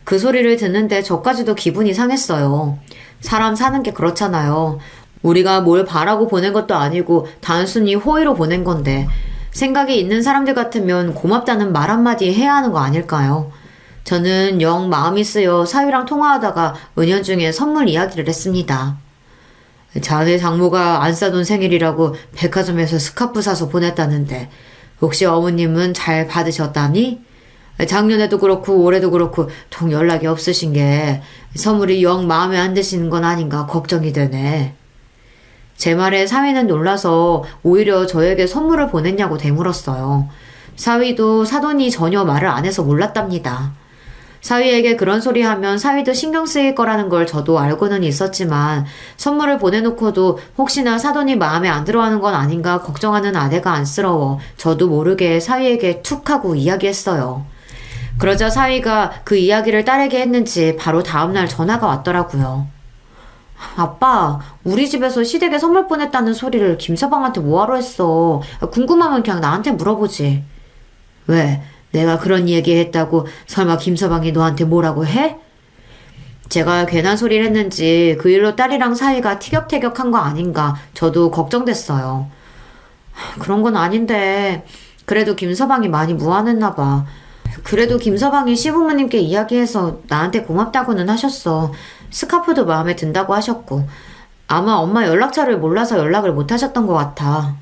그 소리를 듣는데 저까지도 기분이 상했어요. 사람 사는 게 그렇잖아요. 우리가 뭘 바라고 보낸 것도 아니고 단순히 호의로 보낸 건데 생각이 있는 사람들 같으면 고맙다는 말 한마디 해야 하는 거 아닐까요? 저는 영 마음이 쓰여 사위랑 통화하다가 은연중에 선물 이야기를 했습니다. 자네 장모가 안 싸돈 생일이라고 백화점에서 스카프 사서 보냈다는데 혹시 어머님은 잘 받으셨다니? 작년에도 그렇고 올해도 그렇고 통 연락이 없으신 게 선물이 영 마음에 안 드시는 건 아닌가 걱정이 되네. 제 말에 사위는 놀라서 오히려 저에게 선물을 보냈냐고 되물었어요. 사위도 사돈이 전혀 말을 안 해서 몰랐답니다. 사위에게 그런 소리 하면 사위도 신경 쓰일 거라는 걸 저도 알고는 있었지만 선물을 보내놓고도 혹시나 사돈이 마음에 안 들어하는 건 아닌가 걱정하는 아내가 안쓰러워 저도 모르게 사위에게 툭 하고 이야기했어요. 그러자 사위가 그 이야기를 딸에게 했는지 바로 다음날 전화가 왔더라고요. 아빠, 우리 집에서 시댁에 선물 보냈다는 소리를 김서방한테 뭐하러 했어? 궁금하면 그냥 나한테 물어보지. 왜? 내가 그런 얘기 했다고 설마 김서방이 너한테 뭐라고 해? 제가 괜한 소리를 했는지 그 일로 딸이랑 사이가 티격태격한 거 아닌가 저도 걱정됐어요. 그런 건 아닌데 그래도 김서방이 많이 무안했나 봐. 그래도 김서방이 시부모님께 이야기해서 나한테 고맙다고는 하셨어. 스카프도 마음에 든다고 하셨고 아마 엄마 연락처를 몰라서 연락을 못 하셨던 것 같아.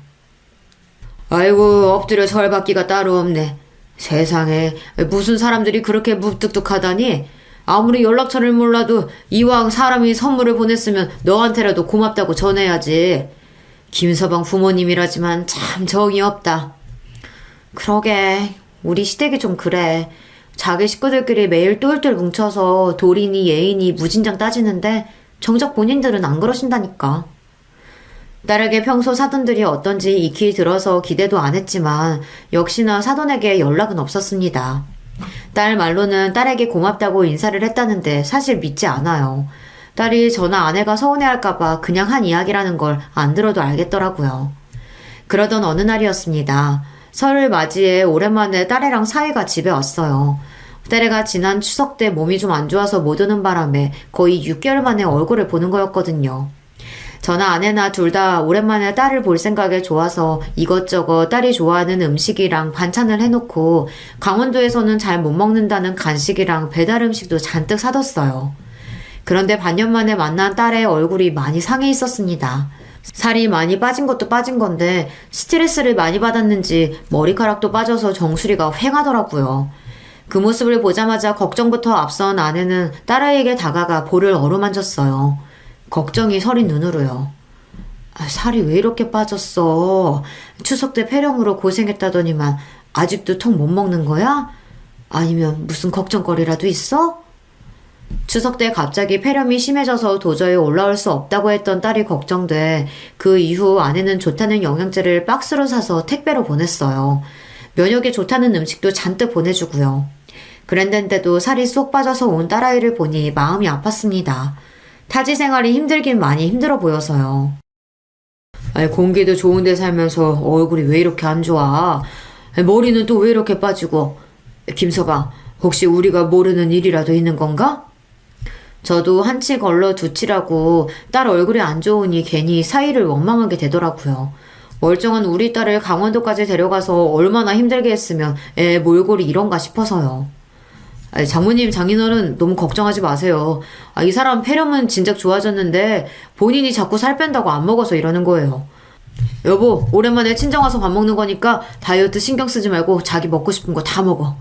아이고 엎드려 절 받기가 따로 없네. 세상에 무슨 사람들이 그렇게 무뚝뚝하다니. 아무리 연락처를 몰라도 이왕 사람이 선물을 보냈으면 너한테라도 고맙다고 전해야지. 김서방 부모님이라지만 참 정이 없다. 그러게 우리 시댁이 좀 그래. 자기 식구들끼리 매일 똘똘 뭉쳐서 돌이니 예의니 무진장 따지는데 정작 본인들은 안 그러신다니까. 딸에게 평소 사돈들이 어떤지 익히 들어서 기대도 안 했지만 역시나 사돈에게 연락은 없었습니다. 딸 말로는 딸에게 고맙다고 인사를 했다는데 사실 믿지 않아요. 딸이 저나 아내가 서운해할까봐 그냥 한 이야기라는 걸 안 들어도 알겠더라고요. 그러던 어느 날이었습니다. 설을 맞이해 오랜만에 딸애랑 사위가 집에 왔어요. 딸애가 지난 추석 때 몸이 좀 안 좋아서 못 오는 바람에 거의 6개월 만에 얼굴을 보는 거였거든요. 저나 아내나 둘 다 오랜만에 딸을 볼 생각에 좋아서 이것저것 딸이 좋아하는 음식이랑 반찬을 해놓고 강원도에서는 잘 못 먹는다는 간식이랑 배달 음식도 잔뜩 사뒀어요. 그런데 반년 만에 만난 딸의 얼굴이 많이 상해 있었습니다. 살이 많이 빠진 것도 빠진 건데 스트레스를 많이 받았는지 머리카락도 빠져서 정수리가 휑하더라고요. 그 모습을 보자마자 걱정부터 앞선 아내는 딸아이에게 다가가 볼을 어루만졌어요. 걱정이 서린 눈으로요. 살이 왜 이렇게 빠졌어? 추석 때 폐렴으로 고생했다더니만 아직도 통 못 먹는 거야? 아니면 무슨 걱정거리라도 있어? 추석 때 갑자기 폐렴이 심해져서 도저히 올라올 수 없다고 했던 딸이 걱정돼 그 이후 아내는 좋다는 영양제를 박스로 사서 택배로 보냈어요. 면역에 좋다는 음식도 잔뜩 보내주고요. 그랬는데도 살이 쏙 빠져서 온 딸아이를 보니 마음이 아팠습니다. 타지 생활이 힘들긴 많이 힘들어 보여서요. 공기도 좋은데 살면서 얼굴이 왜 이렇게 안 좋아? 머리는 또 왜 이렇게 빠지고? 김서방, 혹시 우리가 모르는 일이라도 있는 건가? 저도 한치 걸러 두치라고 딸 얼굴이 안 좋으니 괜히 사이를 원망하게 되더라고요. 멀쩡한 우리 딸을 강원도까지 데려가서 얼마나 힘들게 했으면 애 몰골이 이런가 싶어서요. 장모님, 장인어른 너무 걱정하지 마세요. 이 사람 폐렴은 진작 좋아졌는데 본인이 자꾸 살 뺀다고 안 먹어서 이러는 거예요. 여보, 오랜만에 친정 와서 밥 먹는 거니까 다이어트 신경 쓰지 말고 자기 먹고 싶은 거 다 먹어.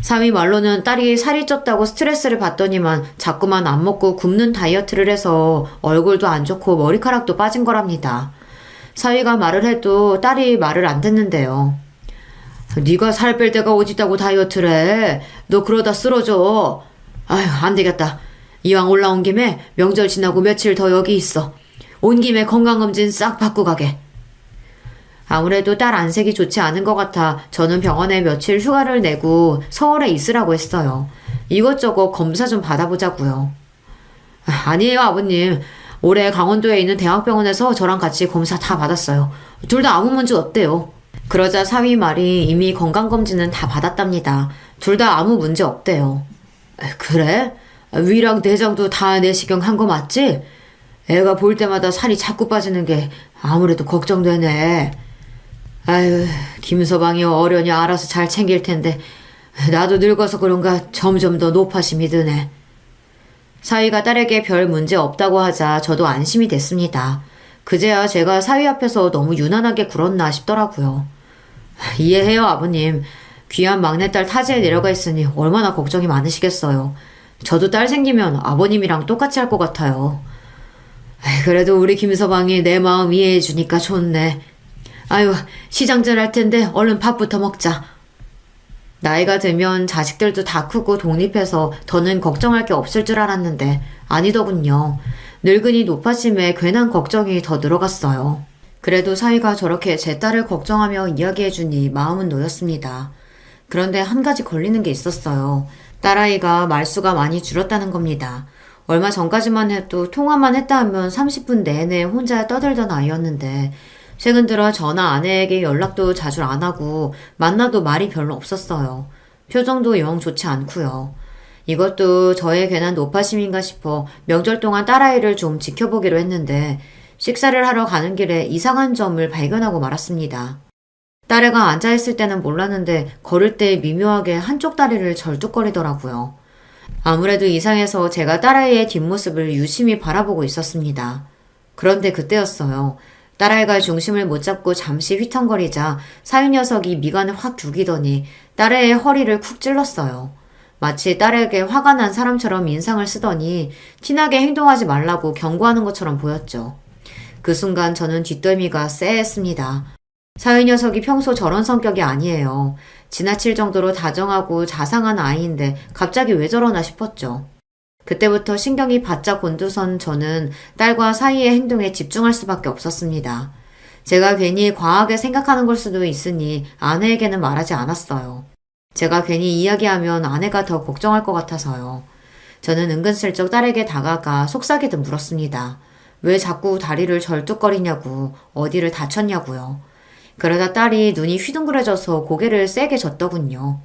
사위 말로는 딸이 살이 쪘다고 스트레스를 받더니만 자꾸만 안 먹고 굶는 다이어트를 해서 얼굴도 안 좋고 머리카락도 빠진 거랍니다. 사위가 말을 해도 딸이 말을 안 듣는데요. 네가 살 뺄 데가 어딨다고 다이어트를 해. 너 그러다 쓰러져. 아휴, 안 되겠다. 이왕 올라온 김에 명절 지나고 며칠 더 여기 있어. 온 김에 건강검진 싹 받고 가게. 아무래도 딸 안색이 좋지 않은 것 같아 저는 병원에 며칠 휴가를 내고 서울에 있으라고 했어요. 이것저것 검사 좀 받아보자고요. 아니에요, 아버님. 올해 강원도에 있는 대학병원에서 저랑 같이 검사 다 받았어요. 둘 다 아무 문제 없대요. 그러자 사위 말이 이미 건강검진은 다 받았답니다. 둘 다 아무 문제 없대요. 그래? 위랑 내장도 다 내시경 한 거 맞지? 애가 볼 때마다 살이 자꾸 빠지는 게 아무래도 걱정되네. 아유, 김서방이 어련히 알아서 잘 챙길 텐데 나도 늙어서 그런가 점점 더 노파심이 드네. 사위가 딸에게 별 문제 없다고 하자 저도 안심이 됐습니다. 그제야 제가 사위 앞에서 너무 유난하게 굴었나 싶더라고요. 이해해요, 아버님. 귀한 막내딸 타지에 내려가 있으니 얼마나 걱정이 많으시겠어요. 저도 딸 생기면 아버님이랑 똑같이 할 것 같아요. 그래도 우리 김서방이 내 마음 이해해 주니까 좋네. 아유, 시장질 할 텐데 얼른 밥부터 먹자. 나이가 들면 자식들도 다 크고 독립해서 더는 걱정할 게 없을 줄 알았는데 아니더군요. 늙은이 노파심에 괜한 걱정이 더 늘어갔어요. 그래도 사위가 저렇게 제 딸을 걱정하며 이야기해주니 마음은 놓였습니다. 그런데 한 가지 걸리는 게 있었어요. 딸아이가 말수가 많이 줄었다는 겁니다. 얼마 전까지만 해도 통화만 했다 하면 30분 내내 혼자 떠들던 아이였는데 최근 들어 저나 아내에게 연락도 자주 안 하고 만나도 말이 별로 없었어요. 표정도 영 좋지 않고요. 이것도 저의 괜한 노파심인가 싶어 명절 동안 딸아이를 좀 지켜보기로 했는데 식사를 하러 가는 길에 이상한 점을 발견하고 말았습니다. 딸애가 앉아있을 때는 몰랐는데 걸을 때 미묘하게 한쪽 다리를 절뚝거리더라고요. 아무래도 이상해서 제가 딸아이의 뒷모습을 유심히 바라보고 있었습니다. 그런데 그때였어요. 딸아이가 중심을 못 잡고 잠시 휘청거리자 사위 녀석이 미간을 확 죽이더니 딸애의 허리를 쿡 찔렀어요. 마치 딸에게 화가 난 사람처럼 인상을 쓰더니 티나게 행동하지 말라고 경고하는 것처럼 보였죠. 그 순간 저는 뒷덜미가 쎄했습니다. 사위 녀석이 평소 저런 성격이 아니에요. 지나칠 정도로 다정하고 자상한 아이인데 갑자기 왜 저러나 싶었죠. 그때부터 신경이 바짝 곤두선 저는 딸과 사위의 행동에 집중할 수밖에 없었습니다. 제가 괜히 과하게 생각하는 걸 수도 있으니 아내에게는 말하지 않았어요. 제가 괜히 이야기하면 아내가 더 걱정할 것 같아서요. 저는 은근슬쩍 딸에게 다가가 속삭이듯 물었습니다. 왜 자꾸 다리를 절뚝거리냐고, 어디를 다쳤냐고요. 그러다 딸이 눈이 휘둥그레져서 고개를 세게 젓더군요.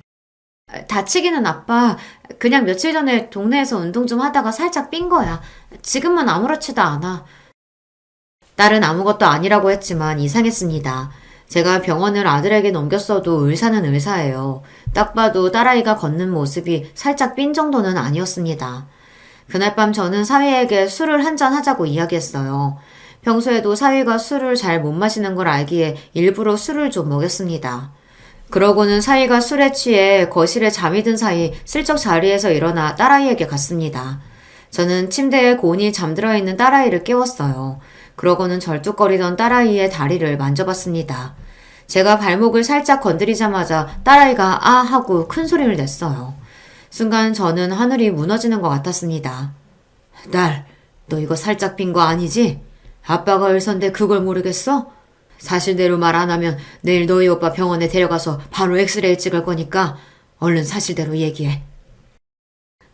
다치기는 아빠. 그냥 며칠 전에 동네에서 운동 좀 하다가 살짝 삔 거야. 지금은 아무렇지도 않아. 딸은 아무것도 아니라고 했지만 이상했습니다. 제가 병원을 아들에게 넘겼어도 의사는 의사예요. 딱 봐도 딸아이가 걷는 모습이 살짝 삔 정도는 아니었습니다. 그날 밤 저는 사위에게 술을 한잔 하자고 이야기했어요. 평소에도 사위가 술을 잘 못 마시는 걸 알기에 일부러 술을 좀 먹였습니다. 그러고는 사위가 술에 취해 거실에 잠이 든 사이 슬쩍 자리에서 일어나 딸아이에게 갔습니다. 저는 침대에 곤히 잠들어 있는 딸아이를 깨웠어요. 그러고는 절뚝거리던 딸아이의 다리를 만져봤습니다. 제가 발목을 살짝 건드리자마자 딸아이가 아 하고 큰 소리를 냈어요. 순간 저는 하늘이 무너지는 것 같았습니다. 딸, 너 이거 살짝 빈 거 아니지? 아빠가 의사인데 그걸 모르겠어? 사실대로 말 안 하면 내일 너희 오빠 병원에 데려가서 바로 엑스레이 찍을 거니까 얼른 사실대로 얘기해.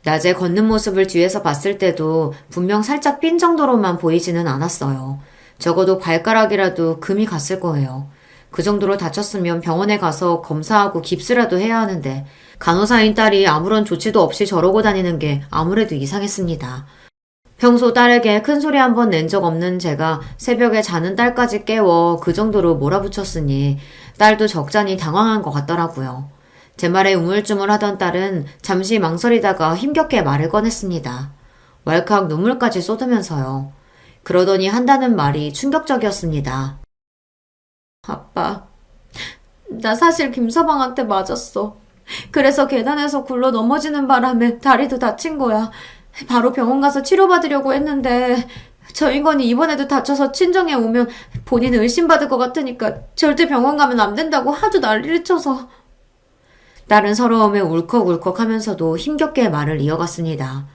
낮에 걷는 모습을 뒤에서 봤을 때도 분명 살짝 삔 정도로만 보이지는 않았어요. 적어도 발가락이라도 금이 갔을 거예요. 그 정도로 다쳤으면 병원에 가서 검사하고 깁스라도 해야 하는데 간호사인 딸이 아무런 조치도 없이 저러고 다니는 게 아무래도 이상했습니다. 평소 딸에게 큰 소리 한 번 낸 적 없는 제가 새벽에 자는 딸까지 깨워 그 정도로 몰아붙였으니 딸도 적잖이 당황한 것 같더라고요. 제 말에 우물쭈물하던 딸은 잠시 망설이다가 힘겹게 말을 꺼냈습니다. 왈칵 눈물까지 쏟으면서요. 그러더니 한다는 말이 충격적이었습니다. 아빠, 나 사실 김서방한테 맞았어. 그래서 계단에서 굴러 넘어지는 바람에 다리도 다친 거야. 바로 병원 가서 치료받으려고 했는데 저 인간이 이번에도 다쳐서 친정에 오면 본인은 의심받을 것 같으니까 절대 병원 가면 안 된다고 하도 난리를 쳐서. 딸은 서러움에 울컥울컥 하면서도 힘겹게 말을 이어갔습니다.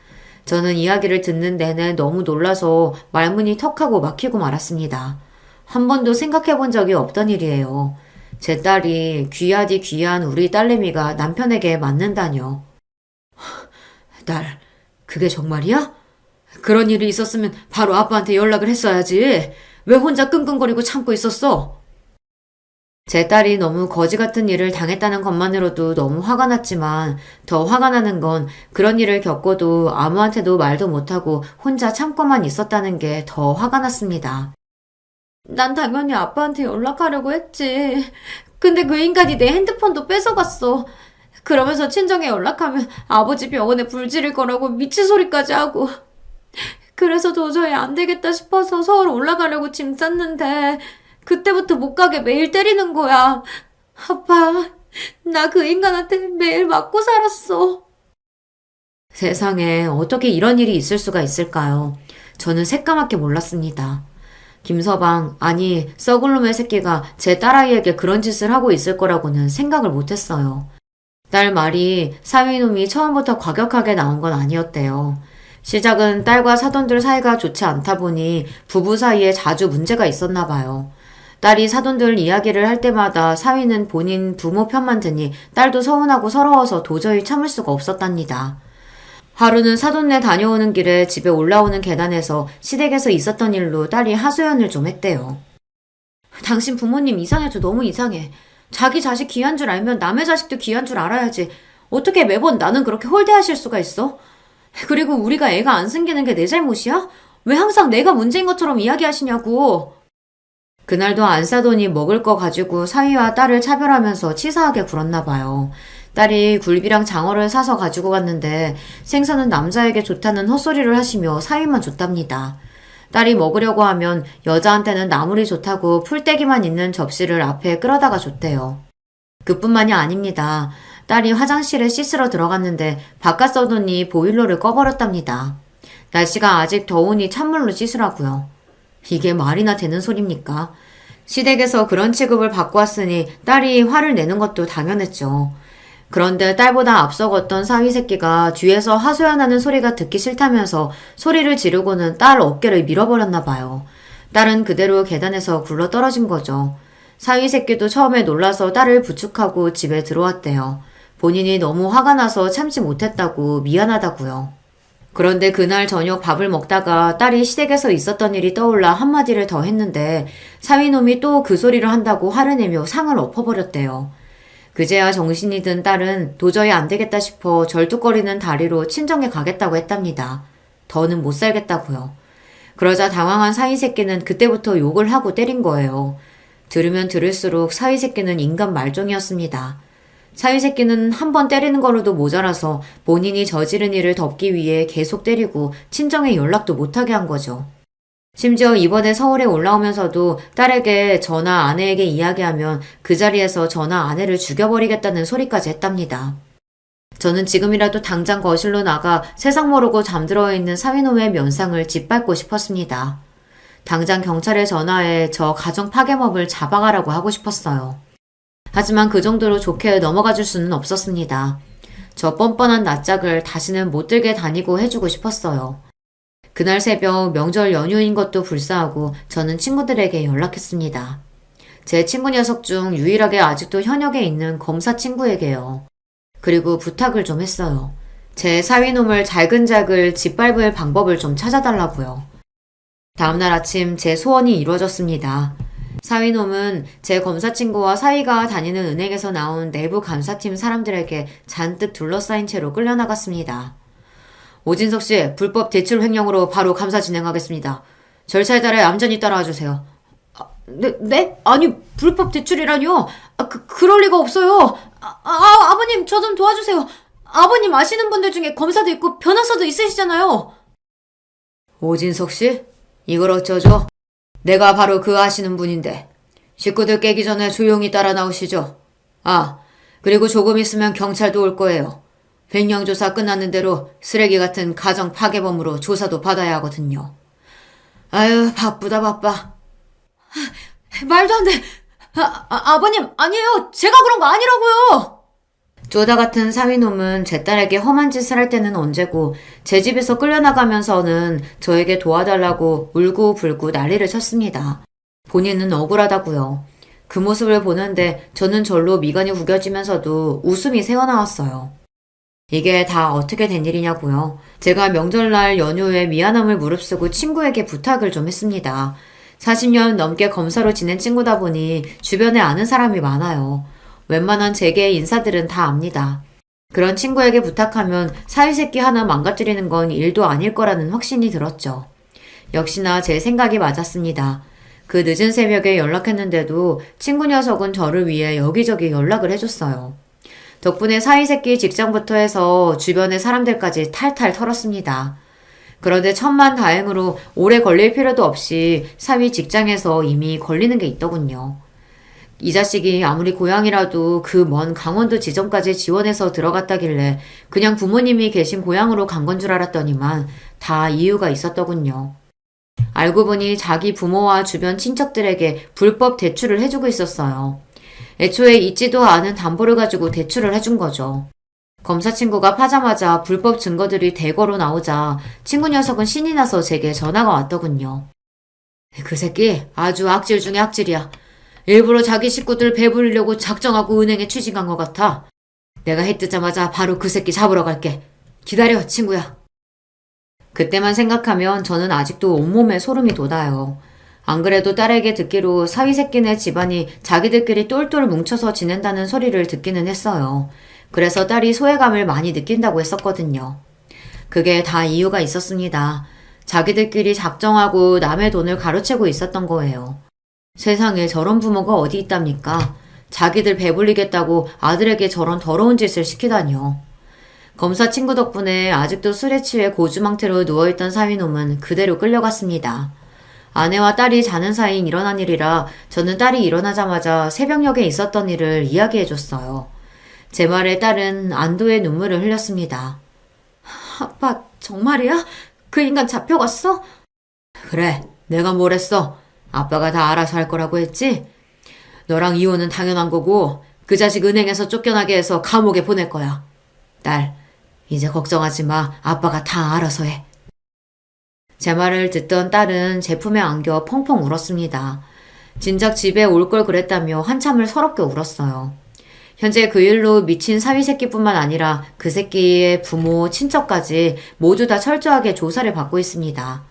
저는 이야기를 듣는 내내 너무 놀라서 말문이 턱하고 막히고 말았습니다. 한 번도 생각해 본 적이 없던 일이에요. 제 딸이 귀하디 귀한 우리 딸내미가 남편에게 맞는다뇨. 딸, 그게 정말이야? 그런 일이 있었으면 바로 아빠한테 연락을 했어야지. 왜 혼자 끙끙거리고 참고 있었어? 제 딸이 너무 거지 같은 일을 당했다는 것만으로도 너무 화가 났지만 더 화가 나는 건 그런 일을 겪고도 아무한테도 말도 못하고 혼자 참고만 있었다는 게 더 화가 났습니다. 난 당연히 아빠한테 연락하려고 했지. 근데 그 인간이 내 핸드폰도 뺏어갔어. 그러면서 친정에 연락하면 아버지 병원에 불지를 거라고 미친 소리까지 하고. 그래서 도저히 안 되겠다 싶어서 서울 올라가려고 짐 쌌는데 그때부터 못 가게 매일 때리는 거야. 아빠, 나 그 인간한테 매일 맞고 살았어. 세상에 어떻게 이런 일이 있을 수가 있을까요? 저는 새까맣게 몰랐습니다. 김서방, 아니 썩은 놈의 새끼가 제 딸아이에게 그런 짓을 하고 있을 거라고는 생각을 못했어요. 딸 말이 사위놈이 처음부터 과격하게 나온 건 아니었대요. 시작은 딸과 사돈들 사이가 좋지 않다 보니 부부 사이에 자주 문제가 있었나 봐요. 딸이 사돈들 이야기를 할 때마다 사위는 본인 부모 편만 드니 딸도 서운하고 서러워서 도저히 참을 수가 없었답니다. 하루는 사돈네 다녀오는 길에 집에 올라오는 계단에서 시댁에서 있었던 일로 딸이 하소연을 좀 했대요. 당신 부모님 이상해도 너무 이상해. 자기 자식 귀한 줄 알면 남의 자식도 귀한 줄 알아야지. 어떻게 매번 나는 그렇게 홀대하실 수가 있어? 그리고 우리가 애가 안 생기는 게 내 잘못이야? 왜 항상 내가 문제인 것처럼 이야기하시냐고. 그날도 안 싸더니 먹을 거 가지고 사위와 딸을 차별하면서 치사하게 굴었나 봐요. 딸이 굴비랑 장어를 사서 가지고 갔는데 생선은 남자에게 좋다는 헛소리를 하시며 사위만 줬답니다. 딸이 먹으려고 하면 여자한테는 나물이 좋다고 풀떼기만 있는 접시를 앞에 끌어다가 줬대요. 그뿐만이 아닙니다. 딸이 화장실에 씻으러 들어갔는데 바깥 서더니 보일러를 꺼버렸답니다. 날씨가 아직 더우니 찬물로 씻으라고요. 이게 말이나 되는 소립니까? 시댁에서 그런 취급을 받고 왔으니 딸이 화를 내는 것도 당연했죠. 그런데 딸보다 앞서갔던 사위 새끼가 뒤에서 하소연하는 소리가 듣기 싫다면서 소리를 지르고는 딸 어깨를 밀어버렸나 봐요. 딸은 그대로 계단에서 굴러 떨어진 거죠. 사위 새끼도 처음에 놀라서 딸을 부축하고 집에 들어왔대요. 본인이 너무 화가 나서 참지 못했다고 미안하다고요. 그런데 그날 저녁 밥을 먹다가 딸이 시댁에서 있었던 일이 떠올라 한마디를 더 했는데 사위놈이 또 그 소리를 한다고 화를 내며 상을 엎어버렸대요. 그제야 정신이 든 딸은 도저히 안 되겠다 싶어 절뚝거리는 다리로 친정에 가겠다고 했답니다. 더는 못 살겠다고요. 그러자 당황한 사위 새끼는 그때부터 욕을 하고 때린 거예요. 들으면 들을수록 사위 새끼는 인간 말종이었습니다. 사위 새끼는 한 번 때리는 걸로도 모자라서 본인이 저지른 일을 덮기 위해 계속 때리고 친정에 연락도 못하게 한 거죠. 심지어 이번에 서울에 올라오면서도 딸에게 저나 아내에게 이야기하면 그 자리에서 저나 아내를 죽여버리겠다는 소리까지 했답니다. 저는 지금이라도 당장 거실로 나가 세상 모르고 잠들어 있는 사위놈의 면상을 짓밟고 싶었습니다. 당장 경찰에 전화해 저 가정 파괴범을 잡아가라고 하고 싶었어요. 하지만 그 정도로 좋게 넘어가 줄 수는 없었습니다. 저 뻔뻔한 낯짝을 다시는 못 들게 다니고 해주고 싶었어요. 그날 새벽 명절 연휴인 것도 불사하고 저는 친구들에게 연락했습니다. 제 친구 녀석 중 유일하게 아직도 현역에 있는 검사 친구에게요. 그리고 부탁을 좀 했어요. 제 사위놈을 잘근잘근 짓밟을 방법을 좀 찾아달라고요. 다음날 아침 제 소원이 이루어졌습니다. 사위놈은 제 검사 친구와 사위가 다니는 은행에서 나온 내부 감사팀 사람들에게 잔뜩 둘러싸인 채로 끌려나갔습니다. 오진석 씨, 불법 대출 횡령으로 바로 감사 진행하겠습니다. 절차에 따라 얌전히 따라와 주세요. 네? 아니, 불법 대출이라뇨? 그럴 리가 없어요. 아버님, 저 좀 도와주세요. 아버님 아시는 분들 중에 검사도 있고 변호사도 있으시잖아요. 오진석 씨? 이걸 어쩌죠? 내가 바로 그 아시는 분인데. 식구들 깨기 전에 조용히 따라 나오시죠. 그리고 조금 있으면 경찰도 올 거예요. 횡령 조사 끝났는 대로 쓰레기 같은 가정 파괴범으로 조사도 받아야 하거든요. 아유, 바쁘다 바빠. 말도 안 돼. 아버님, 아니에요. 제가 그런 거 아니라고요. 쪼다 같은 사위놈은 제 딸에게 험한 짓을 할 때는 언제고 제 집에서 끌려나가면서는 저에게 도와달라고 울고불고 난리를 쳤습니다. 본인은 억울하다고요. 그 모습을 보는데 저는 절로 미간이 구겨지면서도 웃음이 새어나왔어요. 이게 다 어떻게 된 일이냐고요. 제가 명절날 연휴에 미안함을 무릅쓰고 친구에게 부탁을 좀 했습니다. 40년 넘게 검사로 지낸 친구다 보니 주변에 아는 사람이 많아요. 웬만한 재계의 인사들은 다 압니다. 그런 친구에게 부탁하면 사위새끼 하나 망가뜨리는 건 일도 아닐 거라는 확신이 들었죠. 역시나 제 생각이 맞았습니다. 그 늦은 새벽에 연락했는데도 친구 녀석은 저를 위해 여기저기 연락을 해줬어요. 덕분에 사위새끼 직장부터 해서 주변의 사람들까지 탈탈 털었습니다. 그런데 천만다행으로 오래 걸릴 필요도 없이 사위 직장에서 이미 걸리는 게 있더군요. 이 자식이 아무리 고향이라도 그 먼 강원도 지점까지 지원해서 들어갔다길래 그냥 부모님이 계신 고향으로 간 건 줄 알았더니만 다 이유가 있었더군요. 알고 보니 자기 부모와 주변 친척들에게 불법 대출을 해주고 있었어요. 애초에 있지도 않은 담보를 가지고 대출을 해준 거죠. 검사 친구가 파자마자 불법 증거들이 대거로 나오자 친구 녀석은 신이 나서 제게 전화가 왔더군요. 그 새끼 아주 악질 중에 악질이야. 일부러 자기 식구들 배부리려고 작정하고 은행에 취직한 것 같아. 내가 해 뜨자마자 바로 그 새끼 잡으러 갈게. 기다려, 친구야. 그때만 생각하면 저는 아직도 온몸에 소름이 돋아요. 안 그래도 딸에게 듣기로 사위새끼네 집안이 자기들끼리 똘똘 뭉쳐서 지낸다는 소리를 듣기는 했어요. 그래서 딸이 소외감을 많이 느낀다고 했었거든요. 그게 다 이유가 있었습니다. 자기들끼리 작정하고 남의 돈을 가로채고 있었던 거예요. 세상에 저런 부모가 어디 있답니까? 자기들 배불리겠다고 아들에게 저런 더러운 짓을 시키다니요. 검사 친구 덕분에 아직도 술에 취해 고주망태로 누워있던 사위놈은 그대로 끌려갔습니다. 아내와 딸이 자는 사이인 일어난 일이라 저는 딸이 일어나자마자 새벽녘에 있었던 일을 이야기해줬어요. 제 말에 딸은 안도의 눈물을 흘렸습니다. 아빠, 정말이야? 그 인간 잡혀갔어? 그래, 내가 뭘 했어? 아빠가 다 알아서 할 거라고 했지? 너랑 이혼은 당연한 거고 그 자식 은행에서 쫓겨나게 해서 감옥에 보낼 거야. 딸, 이제 걱정하지 마. 아빠가 다 알아서 해. 제 말을 듣던 딸은 제 품에 안겨 펑펑 울었습니다. 진작 집에 올 걸 그랬다며 한참을 서럽게 울었어요. 현재 그 일로 미친 사위 새끼뿐만 아니라 그 새끼의 부모, 친척까지 모두 다 철저하게 조사를 받고 있습니다.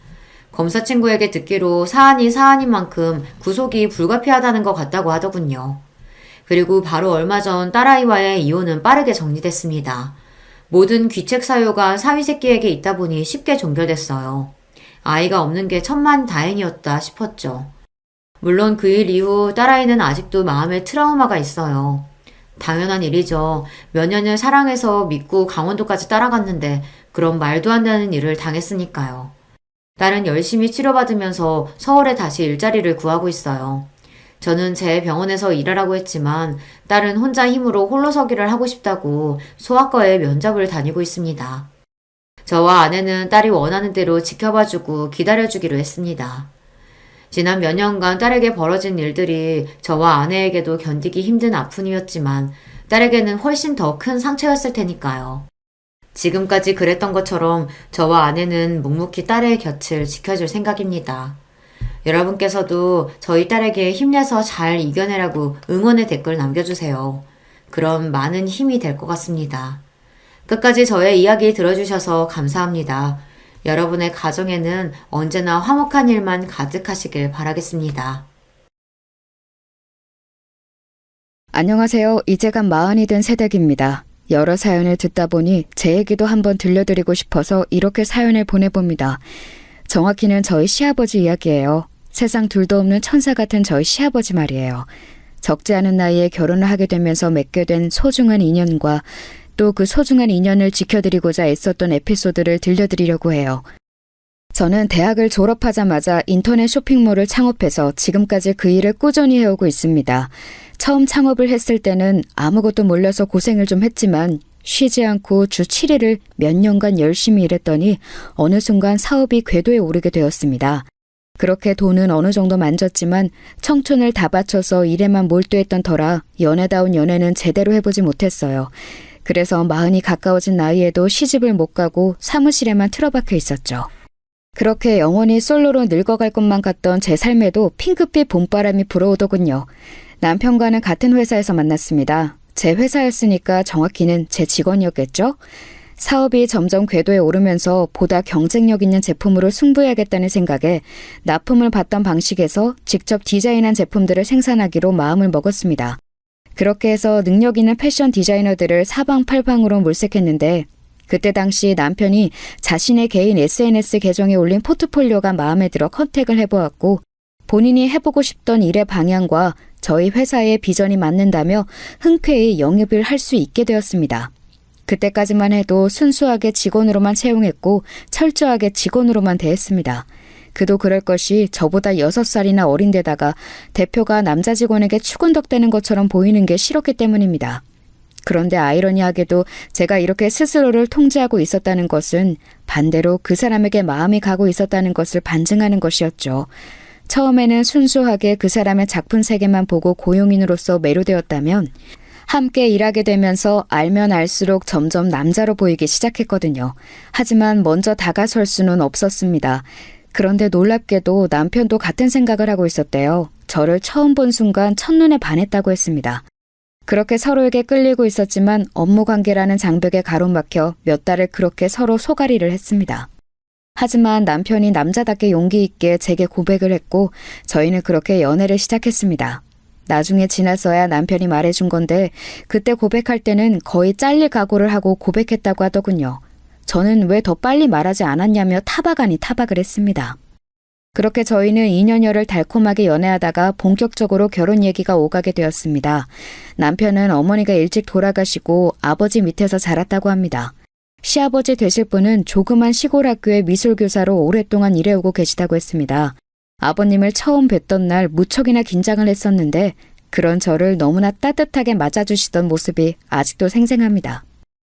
검사 친구에게 듣기로 사안이 사안인 만큼 구속이 불가피하다는 것 같다고 하더군요. 그리고 바로 얼마 전 딸아이와의 이혼은 빠르게 정리됐습니다. 모든 귀책 사유가 사위 새끼에게 있다 보니 쉽게 종결됐어요. 아이가 없는 게 천만다행이었다 싶었죠. 물론 그 일 이후 딸아이는 아직도 마음에 트라우마가 있어요. 당연한 일이죠. 몇 년을 사랑해서 믿고 강원도까지 따라갔는데 그런 말도 안 되는 일을 당했으니까요. 딸은 열심히 치료받으면서 서울에 다시 일자리를 구하고 있어요. 저는 제 병원에서 일하라고 했지만 딸은 혼자 힘으로 홀로서기를 하고 싶다고 소아과에 면접을 다니고 있습니다. 저와 아내는 딸이 원하는 대로 지켜봐주고 기다려주기로 했습니다. 지난 몇 년간 딸에게 벌어진 일들이 저와 아내에게도 견디기 힘든 아픔이었지만 딸에게는 훨씬 더 큰 상처였을 테니까요. 지금까지 그랬던 것처럼 저와 아내는 묵묵히 딸의 곁을 지켜줄 생각입니다. 여러분께서도 저희 딸에게 힘내서 잘 이겨내라고 응원의 댓글 남겨주세요. 그럼 많은 힘이 될 것 같습니다. 끝까지 저의 이야기 들어주셔서 감사합니다. 여러분의 가정에는 언제나 화목한 일만 가득하시길 바라겠습니다. 안녕하세요. 이제가 40이 된 새댁입니다. 여러 사연을 듣다 보니 제 얘기도 한번 들려드리고 싶어서 이렇게 사연을 보내봅니다. 정확히는 저희 시아버지 이야기예요. 세상 둘도 없는 천사 같은 저희 시아버지 말이에요. 적지 않은 나이에 결혼을 하게 되면서 맺게 된 소중한 인연과 또 그 소중한 인연을 지켜드리고자 애썼던 에피소드를 들려드리려고 해요. 저는 대학을 졸업하자마자 인터넷 쇼핑몰을 창업해서 지금까지 그 일을 꾸준히 해오고 있습니다. 처음 창업을 했을 때는 아무것도 몰라서 고생을 좀 했지만 쉬지 않고 주 7일을 몇 년간 열심히 일했더니 어느 순간 사업이 궤도에 오르게 되었습니다. 그렇게 돈은 어느 정도 만졌지만 청춘을 다 바쳐서 일에만 몰두했던 터라 연애다운 연애는 제대로 해보지 못했어요. 그래서 40이 가까워진 나이에도 시집을 못 가고 사무실에만 틀어박혀 있었죠. 그렇게 영원히 솔로로 늙어갈 것만 같던 제 삶에도 핑크빛 봄바람이 불어오더군요. 남편과는 같은 회사에서 만났습니다. 제 회사였으니까 정확히는 제 직원이었겠죠? 사업이 점점 궤도에 오르면서 보다 경쟁력 있는 제품으로 승부해야겠다는 생각에 납품을 받던 방식에서 직접 디자인한 제품들을 생산하기로 마음을 먹었습니다. 그렇게 해서 능력 있는 패션 디자이너들을 사방팔방으로 물색했는데 그때 당시 남편이 자신의 개인 SNS 계정에 올린 포트폴리오가 마음에 들어 컨택을 해보았고 본인이 해보고 싶던 일의 방향과 저희 회사의 비전이 맞는다며 흔쾌히 영입을 할 수 있게 되었습니다. 그때까지만 해도 순수하게 직원으로만 채용했고 철저하게 직원으로만 대했습니다. 그도 그럴 것이 저보다 6살이나 어린데다가 대표가 남자 직원에게 추근덕대는 것처럼 보이는 게 싫었기 때문입니다. 그런데 아이러니하게도 제가 이렇게 스스로를 통제하고 있었다는 것은 반대로 그 사람에게 마음이 가고 있었다는 것을 반증하는 것이었죠. 처음에는 순수하게 그 사람의 작품 세계만 보고 고용인으로서 매료되었다면 함께 일하게 되면서 알면 알수록 점점 남자로 보이기 시작했거든요. 하지만 먼저 다가설 수는 없었습니다. 그런데 놀랍게도 남편도 같은 생각을 하고 있었대요. 저를 처음 본 순간 첫눈에 반했다고 했습니다. 그렇게 서로에게 끌리고 있었지만 업무 관계라는 장벽에 가로막혀 몇 달을 그렇게 서로 소가리를 했습니다. 하지만 남편이 남자답게 용기 있게 제게 고백을 했고 저희는 그렇게 연애를 시작했습니다. 나중에 지나서야 남편이 말해준 건데 그때 고백할 때는 거의 잘릴 각오를 하고 고백했다고 하더군요. 저는 왜 더 빨리 말하지 않았냐며 타박 아니 타박을 했습니다. 그렇게 저희는 2년여를 달콤하게 연애하다가 본격적으로 결혼 얘기가 오가게 되었습니다. 남편은 어머니가 일찍 돌아가시고 아버지 밑에서 자랐다고 합니다. 시아버지 되실 분은 조그만 시골 학교의 미술교사로 오랫동안 일해오고 계시다고 했습니다. 아버님을 처음 뵀던 날 무척이나 긴장을 했었는데 그런 저를 너무나 따뜻하게 맞아주시던 모습이 아직도 생생합니다.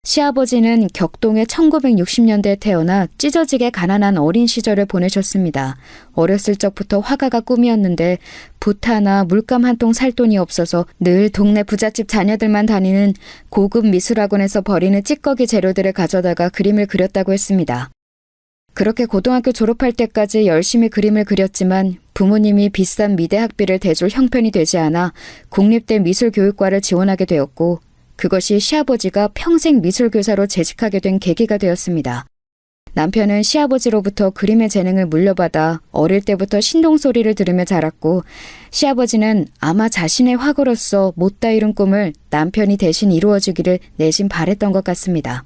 시아버지는 격동의 1960년대에 태어나 찢어지게 가난한 어린 시절을 보내셨습니다. 어렸을 적부터 화가가 꿈이었는데 부타나 물감 한 통 살 돈이 없어서 늘 동네 부잣집 자녀들만 다니는 고급 미술학원에서 버리는 찌꺼기 재료들을 가져다가 그림을 그렸다고 했습니다. 그렇게 고등학교 졸업할 때까지 열심히 그림을 그렸지만 부모님이 비싼 미대 학비를 대줄 형편이 되지 않아 국립대 미술교육과를 지원하게 되었고 그것이 시아버지가 평생 미술교사로 재직하게 된 계기가 되었습니다. 남편은 시아버지로부터 그림의 재능을 물려받아 어릴 때부터 신동소리를 들으며 자랐고 시아버지는 아마 자신의 화가로서 못다 이룬 꿈을 남편이 대신 이루어주기를 내심 바랬던 것 같습니다.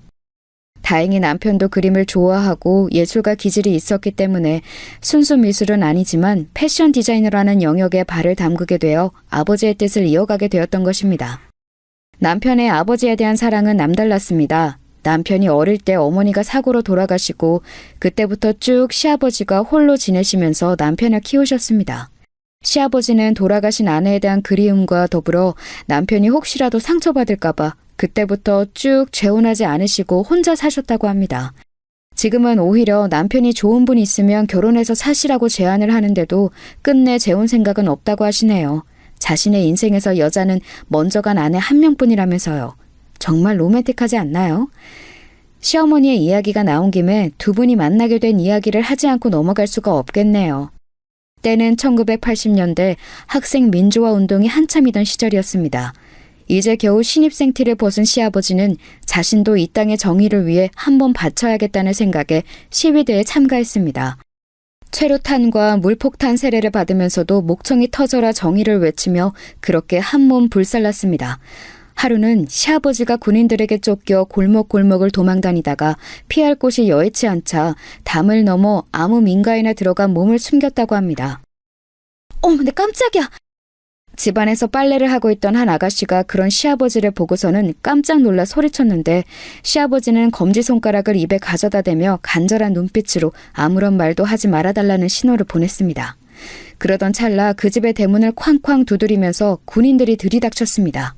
다행히 남편도 그림을 좋아하고 예술가 기질이 있었기 때문에 순수 미술은 아니지만 패션 디자이너라는 영역에 발을 담그게 되어 아버지의 뜻을 이어가게 되었던 것입니다. 남편의 아버지에 대한 사랑은 남달랐습니다. 남편이 어릴 때 어머니가 사고로 돌아가시고 그때부터 쭉 시아버지가 홀로 지내시면서 남편을 키우셨습니다. 시아버지는 돌아가신 아내에 대한 그리움과 더불어 남편이 혹시라도 상처받을까봐 그때부터 쭉 재혼하지 않으시고 혼자 사셨다고 합니다. 지금은 오히려 남편이 좋은 분 있으면 결혼해서 사시라고 제안을 하는데도 끝내 재혼 생각은 없다고 하시네요. 자신의 인생에서 여자는 먼저 간 아내 한 명뿐이라면서요. 정말 로맨틱하지 않나요? 시어머니의 이야기가 나온 김에 두 분이 만나게 된 이야기를 하지 않고 넘어갈 수가 없겠네요. 때는 1980년대 학생 민주화 운동이 한참이던 시절이었습니다. 이제 겨우 신입생 티를 벗은 시아버지는 자신도 이 땅의 정의를 위해 한번 바쳐야겠다는 생각에 시위대에 참가했습니다. 최루탄과 물폭탄 세례를 받으면서도 목청이 터져라 정의를 외치며 그렇게 한몸 불살랐습니다. 하루는 시아버지가 군인들에게 쫓겨 골목골목을 도망다니다가 피할 곳이 여의치 않자 담을 넘어 아무 민가에나 들어가 몸을 숨겼다고 합니다. 어머, 내 깜짝이야! 집안에서 빨래를 하고 있던 한 아가씨가 그런 시아버지를 보고서는 깜짝 놀라 소리쳤는데 시아버지는 검지손가락을 입에 가져다 대며 간절한 눈빛으로 아무런 말도 하지 말아달라는 신호를 보냈습니다. 그러던 찰나 그 집의 대문을 쾅쾅 두드리면서 군인들이 들이닥쳤습니다.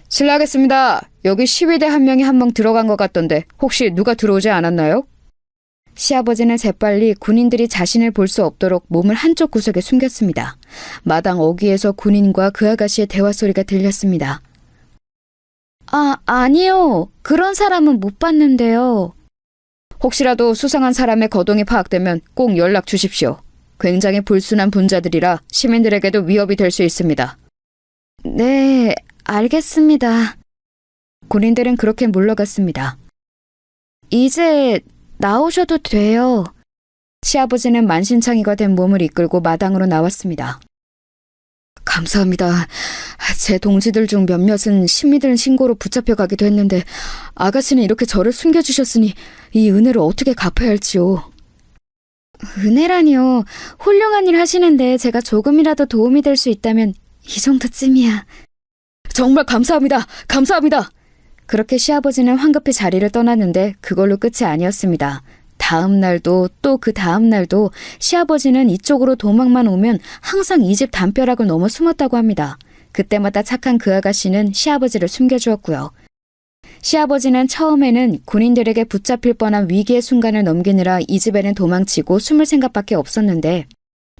실례하겠습니다. 여기 시위대 한 명이 한 명 들어간 것 같던데 혹시 누가 들어오지 않았나요? 시아버지는 재빨리 군인들이 자신을 볼 수 없도록 몸을 한쪽 구석에 숨겼습니다. 마당 어귀에서 군인과 그 아가씨의 대화 소리가 들렸습니다. 아니요. 그런 사람은 못 봤는데요. 혹시라도 수상한 사람의 거동이 파악되면 꼭 연락 주십시오. 굉장히 불순한 분자들이라 시민들에게도 위협이 될 수 있습니다. 네, 알겠습니다. 군인들은 그렇게 물러갔습니다. 이제 나오셔도 돼요. 시아버지는 만신창이가 된 몸을 이끌고 마당으로 나왔습니다. 감사합니다. 제 동지들 중 몇몇은 신미들 신고로 붙잡혀가기도 했는데 아가씨는 이렇게 저를 숨겨주셨으니 이 은혜를 어떻게 갚아야 할지요. 은혜라니요. 훌륭한 일 하시는데 제가 조금이라도 도움이 될 수 있다면 이 정도쯤이야. 정말 감사합니다. 감사합니다. 그렇게 시아버지는 황급히 자리를 떠났는데 그걸로 끝이 아니었습니다. 다음 날도 또 그 다음 날도 시아버지는 이쪽으로 도망만 오면 항상 이 집 담벼락을 넘어 숨었다고 합니다. 그때마다 착한 그 아가씨는 시아버지를 숨겨주었고요. 시아버지는 처음에는 군인들에게 붙잡힐 뻔한 위기의 순간을 넘기느라 이 집에는 도망치고 숨을 생각밖에 없었는데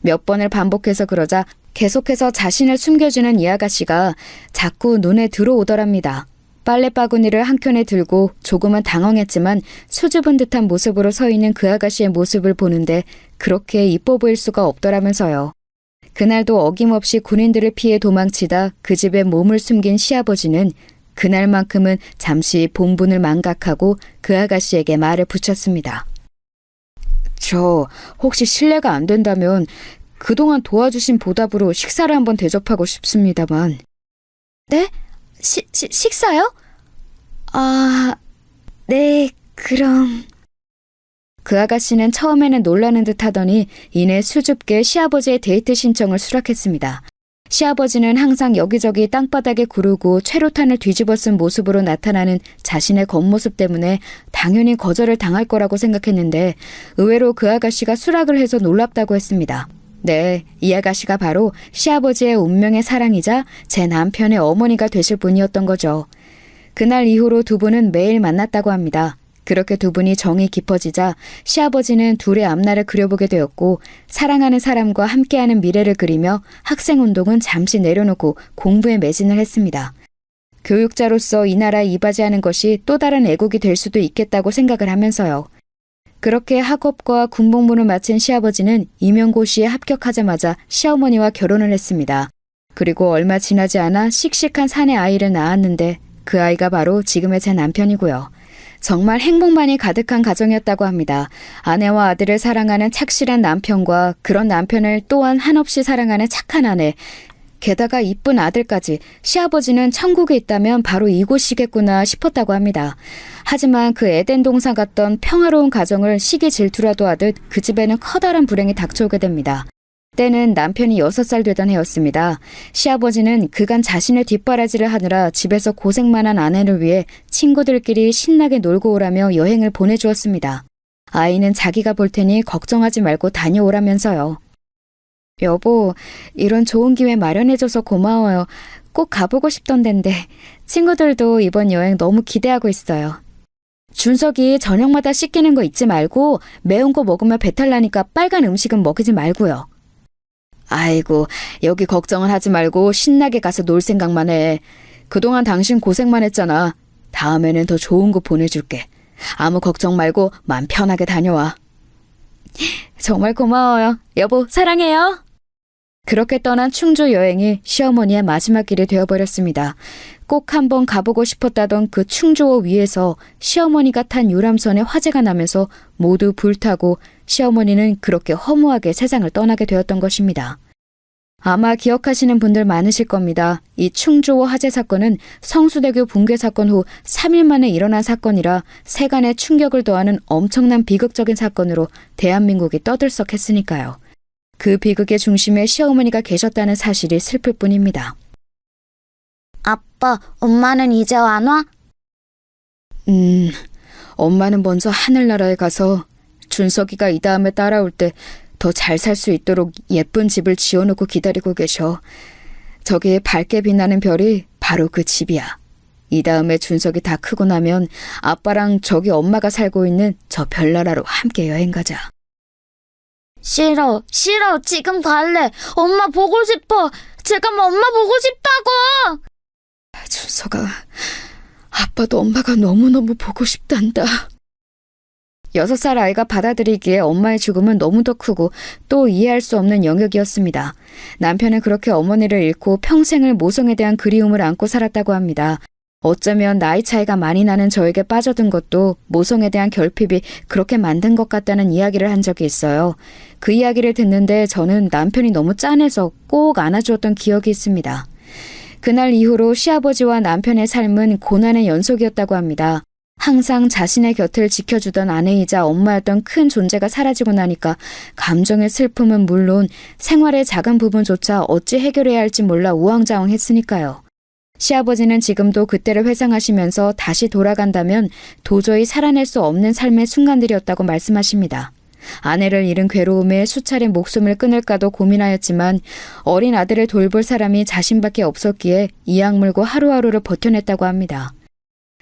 몇 번을 반복해서 그러자 계속해서 자신을 숨겨주는 이 아가씨가 자꾸 눈에 들어오더랍니다. 빨래바구니를 한 켠에 들고 조금은 당황했지만 수줍은 듯한 모습으로 서 있는 그 아가씨의 모습을 보는데 그렇게 이뻐 보일 수가 없더라면서요. 그날도 어김없이 군인들을 피해 도망치다 그 집에 몸을 숨긴 시아버지는 그날만큼은 잠시 본분을 망각하고 그 아가씨에게 말을 붙였습니다. 저 혹시 실례가 안 된다면 그동안 도와주신 보답으로 식사를 한번 대접하고 싶습니다만. 네? 식사요? 네, 그럼. 그 아가씨는 처음에는 놀라는 듯 하더니 이내 수줍게 시아버지의 데이트 신청을 수락했습니다. 시아버지는 항상 여기저기 땅바닥에 구르고 최루탄을 뒤집어 쓴 모습으로 나타나는 자신의 겉모습 때문에 당연히 거절을 당할 거라고 생각했는데 의외로 그 아가씨가 수락을 해서 놀랍다고 했습니다. 네, 이 아가씨가 바로 시아버지의 운명의 사랑이자 제 남편의 어머니가 되실 분이었던 거죠. 그날 이후로 두 분은 매일 만났다고 합니다. 그렇게 두 분이 정이 깊어지자 시아버지는 둘의 앞날을 그려보게 되었고 사랑하는 사람과 함께하는 미래를 그리며 학생운동은 잠시 내려놓고 공부에 매진을 했습니다. 교육자로서 이 나라에 이바지하는 것이 또 다른 애국이 될 수도 있겠다고 생각을 하면서요. 그렇게 학업과 군복무를 마친 시아버지는 임용고시에 합격하자마자 시어머니와 결혼을 했습니다. 그리고 얼마 지나지 않아 씩씩한 사내 아이를 낳았는데 그 아이가 바로 지금의 제 남편이고요. 정말 행복만이 가득한 가정이었다고 합니다. 아내와 아들을 사랑하는 착실한 남편과 그런 남편을 또한 한없이 사랑하는 착한 아내, 게다가 이쁜 아들까지. 시아버지는 천국에 있다면 바로 이곳이겠구나 싶었다고 합니다. 하지만 그 에덴 동산 같던 평화로운 가정을 시기 질투라도 하듯 그 집에는 커다란 불행이 닥쳐오게 됩니다. 때는 남편이 6살 되던 해였습니다. 시아버지는 그간 자신의 뒷바라지를 하느라 집에서 고생만 한 아내를 위해 친구들끼리 신나게 놀고 오라며 여행을 보내주었습니다. 아이는 자기가 볼 테니 걱정하지 말고 다녀오라면서요. 여보, 이런 좋은 기회 마련해줘서 고마워요. 꼭 가보고 싶던 덴데 친구들도 이번 여행 너무 기대하고 있어요. 준석이 저녁마다 씻기는 거 잊지 말고 매운 거 먹으면 배탈 나니까 빨간 음식은 먹이지 말고요. 아이고, 여기 걱정은 하지 말고 신나게 가서 놀 생각만 해. 그동안 당신 고생만 했잖아. 다음에는 더 좋은 거 보내줄게. 아무 걱정 말고 맘 편하게 다녀와. 정말 고마워요. 여보, 사랑해요. 그렇게 떠난 충주 여행이 시어머니의 마지막 길이 되어버렸습니다. 꼭 한번 가보고 싶었다던 그 충주호 위에서 시어머니가 탄 유람선에 화재가 나면서 모두 불타고 시어머니는 그렇게 허무하게 세상을 떠나게 되었던 것입니다. 아마 기억하시는 분들 많으실 겁니다. 이 충주호 화재 사건은 성수대교 붕괴 사건 후 3일 만에 일어난 사건이라 세간의 충격을 더하는 엄청난 비극적인 사건으로 대한민국이 떠들썩했으니까요. 그 비극의 중심에 시어머니가 계셨다는 사실이 슬플 뿐입니다. 아빠, 엄마는 이제 안 와? 엄마는 먼저 하늘나라에 가서 준석이가 이 다음에 따라올 때 더 잘 살 수 있도록 예쁜 집을 지어놓고 기다리고 계셔. 저기 밝게 빛나는 별이 바로 그 집이야. 이 다음에 준석이 다 크고 나면 아빠랑 저기 엄마가 살고 있는 저 별나라로 함께 여행 가자. 싫어, 지금 갈래. 엄마 보고 싶어. 제가 엄마 보고 싶다고. 준석아, 아빠도 엄마가 너무너무 보고 싶단다. 6살 아이가 받아들이기에 엄마의 죽음은 너무도 크고 또 이해할 수 없는 영역이었습니다. 남편은 그렇게 어머니를 잃고 평생을 모성에 대한 그리움을 안고 살았다고 합니다. 어쩌면 나이 차이가 많이 나는 저에게 빠져든 것도 모성에 대한 결핍이 그렇게 만든 것 같다는 이야기를 한 적이 있어요. 그 이야기를 듣는데 저는 남편이 너무 짠해서 꼭 안아주었던 기억이 있습니다. 그날 이후로 시아버지와 남편의 삶은 고난의 연속이었다고 합니다. 항상 자신의 곁을 지켜주던 아내이자 엄마였던 큰 존재가 사라지고 나니까 감정의 슬픔은 물론 생활의 작은 부분조차 어찌 해결해야 할지 몰라 우왕좌왕했으니까요. 시아버지는 지금도 그때를 회상하시면서 다시 돌아간다면 도저히 살아낼 수 없는 삶의 순간들이었다고 말씀하십니다. 아내를 잃은 괴로움에 수차례 목숨을 끊을까도 고민하였지만 어린 아들을 돌볼 사람이 자신밖에 없었기에 이악 물고 하루하루를 버텨냈다고 합니다.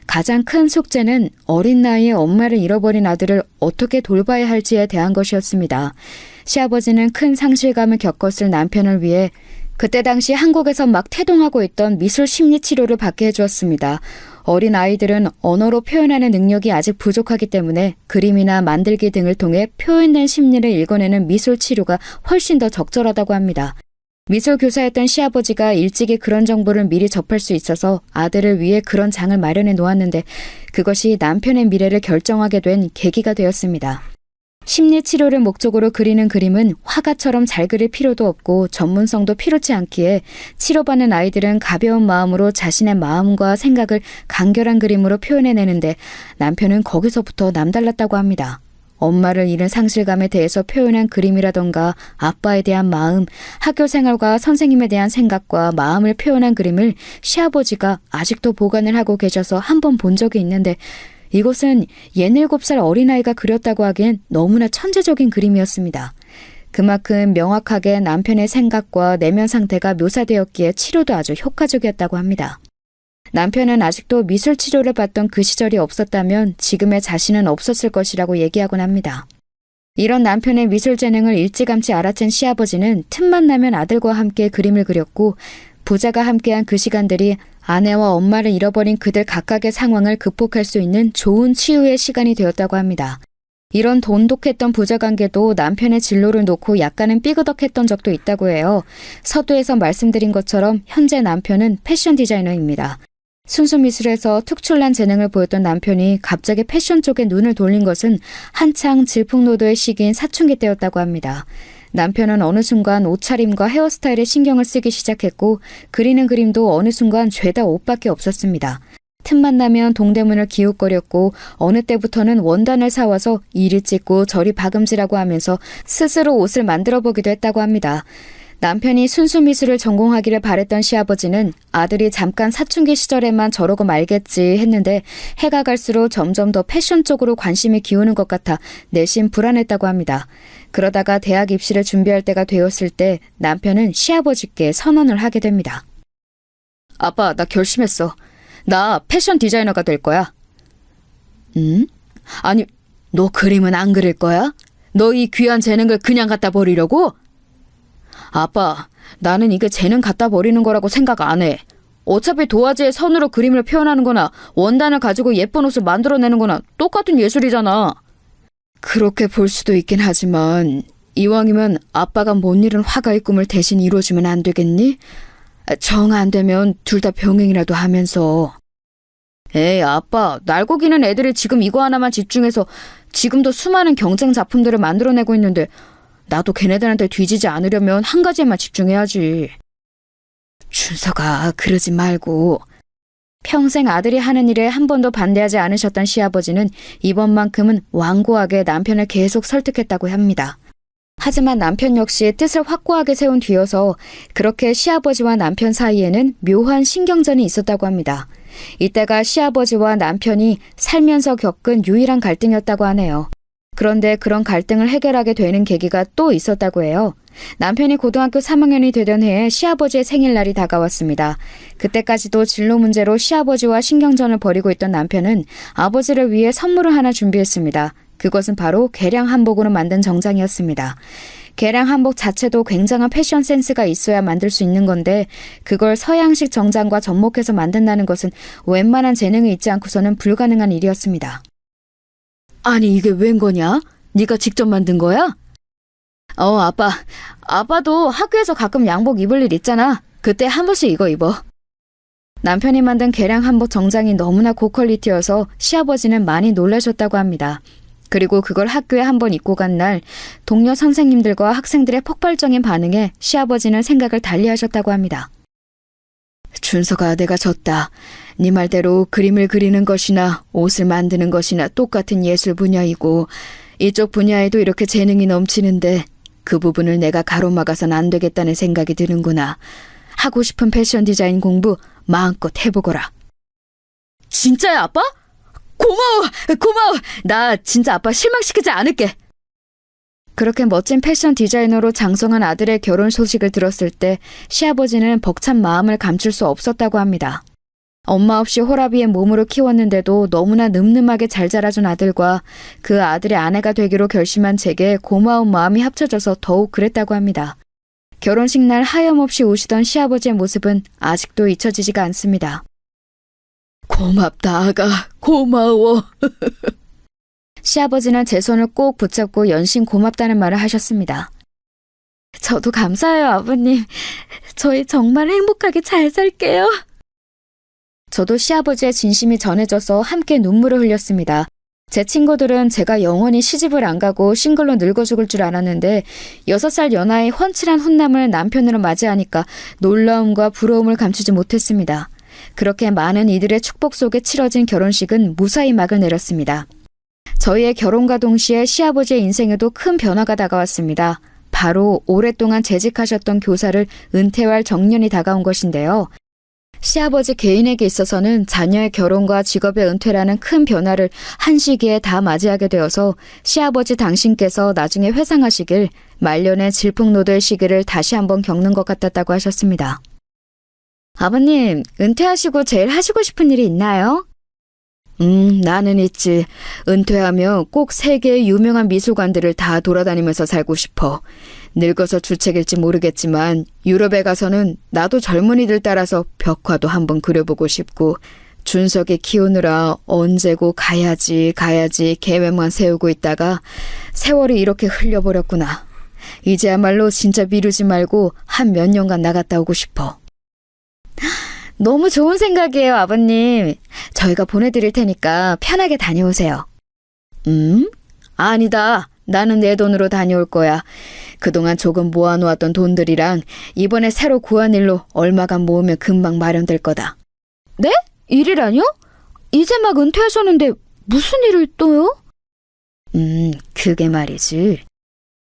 가장 큰 숙제는 어린 나이에 엄마를 잃어버린 아들을 어떻게 돌봐야 할지에 대한 것이었습니다. 시아버지는 큰 상실감을 겪었을 남편을 위해 그때 당시 한국에서 막 태동하고 있던 미술 심리 치료를 받게 해주었습니다. 어린 아이들은 언어로 표현하는 능력이 아직 부족하기 때문에 그림이나 만들기 등을 통해 표현된 심리를 읽어내는 미술 치료가 훨씬 더 적절하다고 합니다. 미술 교사였던 시아버지가 일찍이 그런 정보를 미리 접할 수 있어서 아들을 위해 그런 장을 마련해 놓았는데 그것이 남편의 미래를 결정하게 된 계기가 되었습니다. 심리치료를 목적으로 그리는 그림은 화가처럼 잘 그릴 필요도 없고 전문성도 필요치 않기에 치료받는 아이들은 가벼운 마음으로 자신의 마음과 생각을 간결한 그림으로 표현해내는데 남편은 거기서부터 남달랐다고 합니다. 엄마를 잃은 상실감에 대해서 표현한 그림이라던가 아빠에 대한 마음, 학교 생활과 선생님에 대한 생각과 마음을 표현한 그림을 시아버지가 아직도 보관을 하고 계셔서 한 번 본 적이 있는데 이것은 67살 어린아이가 그렸다고 하기엔 너무나 천재적인 그림이었습니다. 그만큼 명확하게 남편의 생각과 내면 상태가 묘사되었기에 치료도 아주 효과적이었다고 합니다. 남편은 아직도 미술 치료를 받던 그 시절이 없었다면 지금의 자신은 없었을 것이라고 얘기하곤 합니다. 이런 남편의 미술 재능을 일찌감치 알아챈 시아버지는 틈만 나면 아들과 함께 그림을 그렸고 부자가 함께한 그 시간들이 아내와 엄마를 잃어버린 그들 각각의 상황을 극복할 수 있는 좋은 치유의 시간이 되었다고 합니다. 이런 돈독했던 부자관계도 남편의 진로를 놓고 약간은 삐그덕했던 적도 있다고 해요. 서두에서 말씀드린 것처럼 현재 남편은 패션 디자이너입니다. 순수 미술에서 특출난 재능을 보였던 남편이 갑자기 패션 쪽에 눈을 돌린 것은 한창 질풍노도의 시기인 사춘기 때였다고 합니다. 남편은 어느 순간 옷차림과 헤어스타일에 신경을 쓰기 시작했고 그리는 그림도 어느 순간 죄다 옷밖에 없었습니다. 틈만 나면 동대문을 기웃거렸고 어느 때부터는 원단을 사와서 이리 찢고 저리 박음질하고 하면서 스스로 옷을 만들어보기도 했다고 합니다. 남편이 순수 미술을 전공하기를 바랬던 시아버지는 아들이 잠깐 사춘기 시절에만 저러고 말겠지 했는데 해가 갈수록 점점 더 패션 쪽으로 관심이 기우는 것 같아 내심 불안했다고 합니다. 그러다가 대학 입시를 준비할 때가 되었을 때 남편은 시아버지께 선언을 하게 됩니다. 아빠, 나 결심했어. 나 패션 디자이너가 될 거야. 응? 아니, 너 그림은 안 그릴 거야? 너 이 귀한 재능을 그냥 갖다 버리려고? 아빠, 나는 이게 재능 갖다 버리는 거라고 생각 안 해. 어차피 도화지에 선으로 그림을 표현하는 거나 원단을 가지고 예쁜 옷을 만들어내는 거나 똑같은 예술이잖아. 그렇게 볼 수도 있긴 하지만 이왕이면 아빠가 못 이룬 화가의 꿈을 대신 이루어주면 안 되겠니? 정 안 되면 둘 다 병행이라도 하면서. 에이, 아빠, 날고 기는 애들이 지금 이거 하나만 집중해서 지금도 수많은 경쟁 작품들을 만들어내고 있는데 나도 걔네들한테 뒤지지 않으려면 한 가지에만 집중해야지. 준서가 그러지 말고. 평생 아들이 하는 일에 한 번도 반대하지 않으셨던 시아버지는 이번만큼은 완고하게 남편을 계속 설득했다고 합니다. 하지만 남편 역시 뜻을 확고하게 세운 뒤여서 그렇게 시아버지와 남편 사이에는 묘한 신경전이 있었다고 합니다. 이때가 시아버지와 남편이 살면서 겪은 유일한 갈등이었다고 하네요. 그런데 그런 갈등을 해결하게 되는 계기가 또 있었다고 해요. 남편이 고등학교 3학년이 되던 해에 시아버지의 생일날이 다가왔습니다. 그때까지도 진로 문제로 시아버지와 신경전을 벌이고 있던 남편은 아버지를 위해 선물을 하나 준비했습니다. 그것은 바로 개량 한복으로 만든 정장이었습니다. 개량 한복 자체도 굉장한 패션 센스가 있어야 만들 수 있는 건데 그걸 서양식 정장과 접목해서 만든다는 것은 웬만한 재능이 있지 않고서는 불가능한 일이었습니다. 아니, 이게 웬 거냐? 네가 직접 만든 거야? 아빠. 아빠도 학교에서 가끔 양복 입을 일 있잖아. 그때 한 번씩 이거 입어. 남편이 만든 개량 한복 정장이 너무나 고퀄리티여서 시아버지는 많이 놀라셨다고 합니다. 그리고 그걸 학교에 한번 입고 간 날 동료 선생님들과 학생들의 폭발적인 반응에 시아버지는 생각을 달리하셨다고 합니다. 준서가 내가 졌다. 네 말대로 그림을 그리는 것이나 옷을 만드는 것이나 똑같은 예술 분야이고 이쪽 분야에도 이렇게 재능이 넘치는데 그 부분을 내가 가로막아선 안 되겠다는 생각이 드는구나. 하고 싶은 패션 디자인 공부 마음껏 해보거라. 진짜야, 아빠? 고마워. 나 진짜 아빠 실망시키지 않을게. 그렇게 멋진 패션 디자이너로 장성한 아들의 결혼 소식을 들었을 때 시아버지는 벅찬 마음을 감출 수 없었다고 합니다. 엄마 없이 호라비의 몸으로 키웠는데도 너무나 늠름하게 잘 자라준 아들과 그 아들의 아내가 되기로 결심한 제게 고마운 마음이 합쳐져서 더욱 그랬다고 합니다. 결혼식 날 하염없이 우시던 시아버지의 모습은 아직도 잊혀지지가 않습니다. 고맙다, 아가. 고마워. 시아버지는 제 손을 꼭 붙잡고 연신 고맙다는 말을 하셨습니다. 저도 감사해요, 아버님. 저희 정말 행복하게 잘 살게요. 저도 시아버지의 진심이 전해져서 함께 눈물을 흘렸습니다. 제 친구들은 제가 영원히 시집을 안 가고 싱글로 늙어 죽을 줄 알았는데 6살 연하의 훤칠한 훈남을 남편으로 맞이하니까 놀라움과 부러움을 감추지 못했습니다. 그렇게 많은 이들의 축복 속에 치러진 결혼식은 무사히 막을 내렸습니다. 저희의 결혼과 동시에 시아버지의 인생에도 큰 변화가 다가왔습니다. 바로 오랫동안 재직하셨던 교사를 은퇴할 정년이 다가온 것인데요. 시아버지 개인에게 있어서는 자녀의 결혼과 직업의 은퇴라는 큰 변화를 한 시기에 다 맞이하게 되어서 시아버지 당신께서 나중에 회상하시길 말년의 질풍노도의 시기를 다시 한번 겪는 것 같았다고 하셨습니다. 아버님, 은퇴하시고 제일 하시고 싶은 일이 있나요? 나는 있지. 은퇴하며 꼭 세계의 유명한 미술관들을 다 돌아다니면서 살고 싶어. 늙어서 주책일지 모르겠지만 유럽에 가서는 나도 젊은이들 따라서 벽화도 한번 그려보고 싶고 준석이 키우느라 언제고 가야지 계획만 세우고 있다가 세월이 이렇게 흘려버렸구나. 이제야말로 진짜 미루지 말고 한 몇 년간 나갔다 오고 싶어. 너무 좋은 생각이에요, 아버님. 저희가 보내드릴 테니까 편하게 다녀오세요. 아니다. 나는 내 돈으로 다녀올 거야. 그동안 조금 모아놓았던 돈들이랑 이번에 새로 구한 일로 얼마간 모으면 금방 마련될 거다. 네? 일이라뇨? 이제 막 은퇴하셨는데 무슨 일을 또요? 그게 말이지.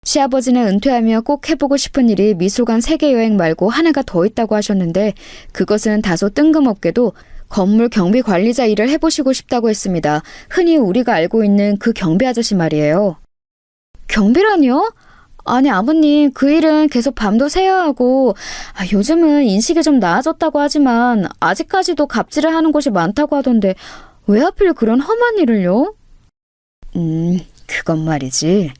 시아버지는 은퇴하며 꼭 해보고 싶은 일이 미술관 세계여행 말고 하나가 더 있다고 하셨는데 그것은 다소 뜬금없게도 건물 경비 관리자 일을 해보시고 싶다고 했습니다. 흔히 우리가 알고 있는 그 경비 아저씨 말이에요. 경비라니요? 아니 아버님, 그 일은 계속 밤도 새야 하고 요즘은 인식이 좀 나아졌다고 하지만 아직까지도 갑질을 하는 곳이 많다고 하던데 왜 하필 그런 험한 일을요? 그건 말이지.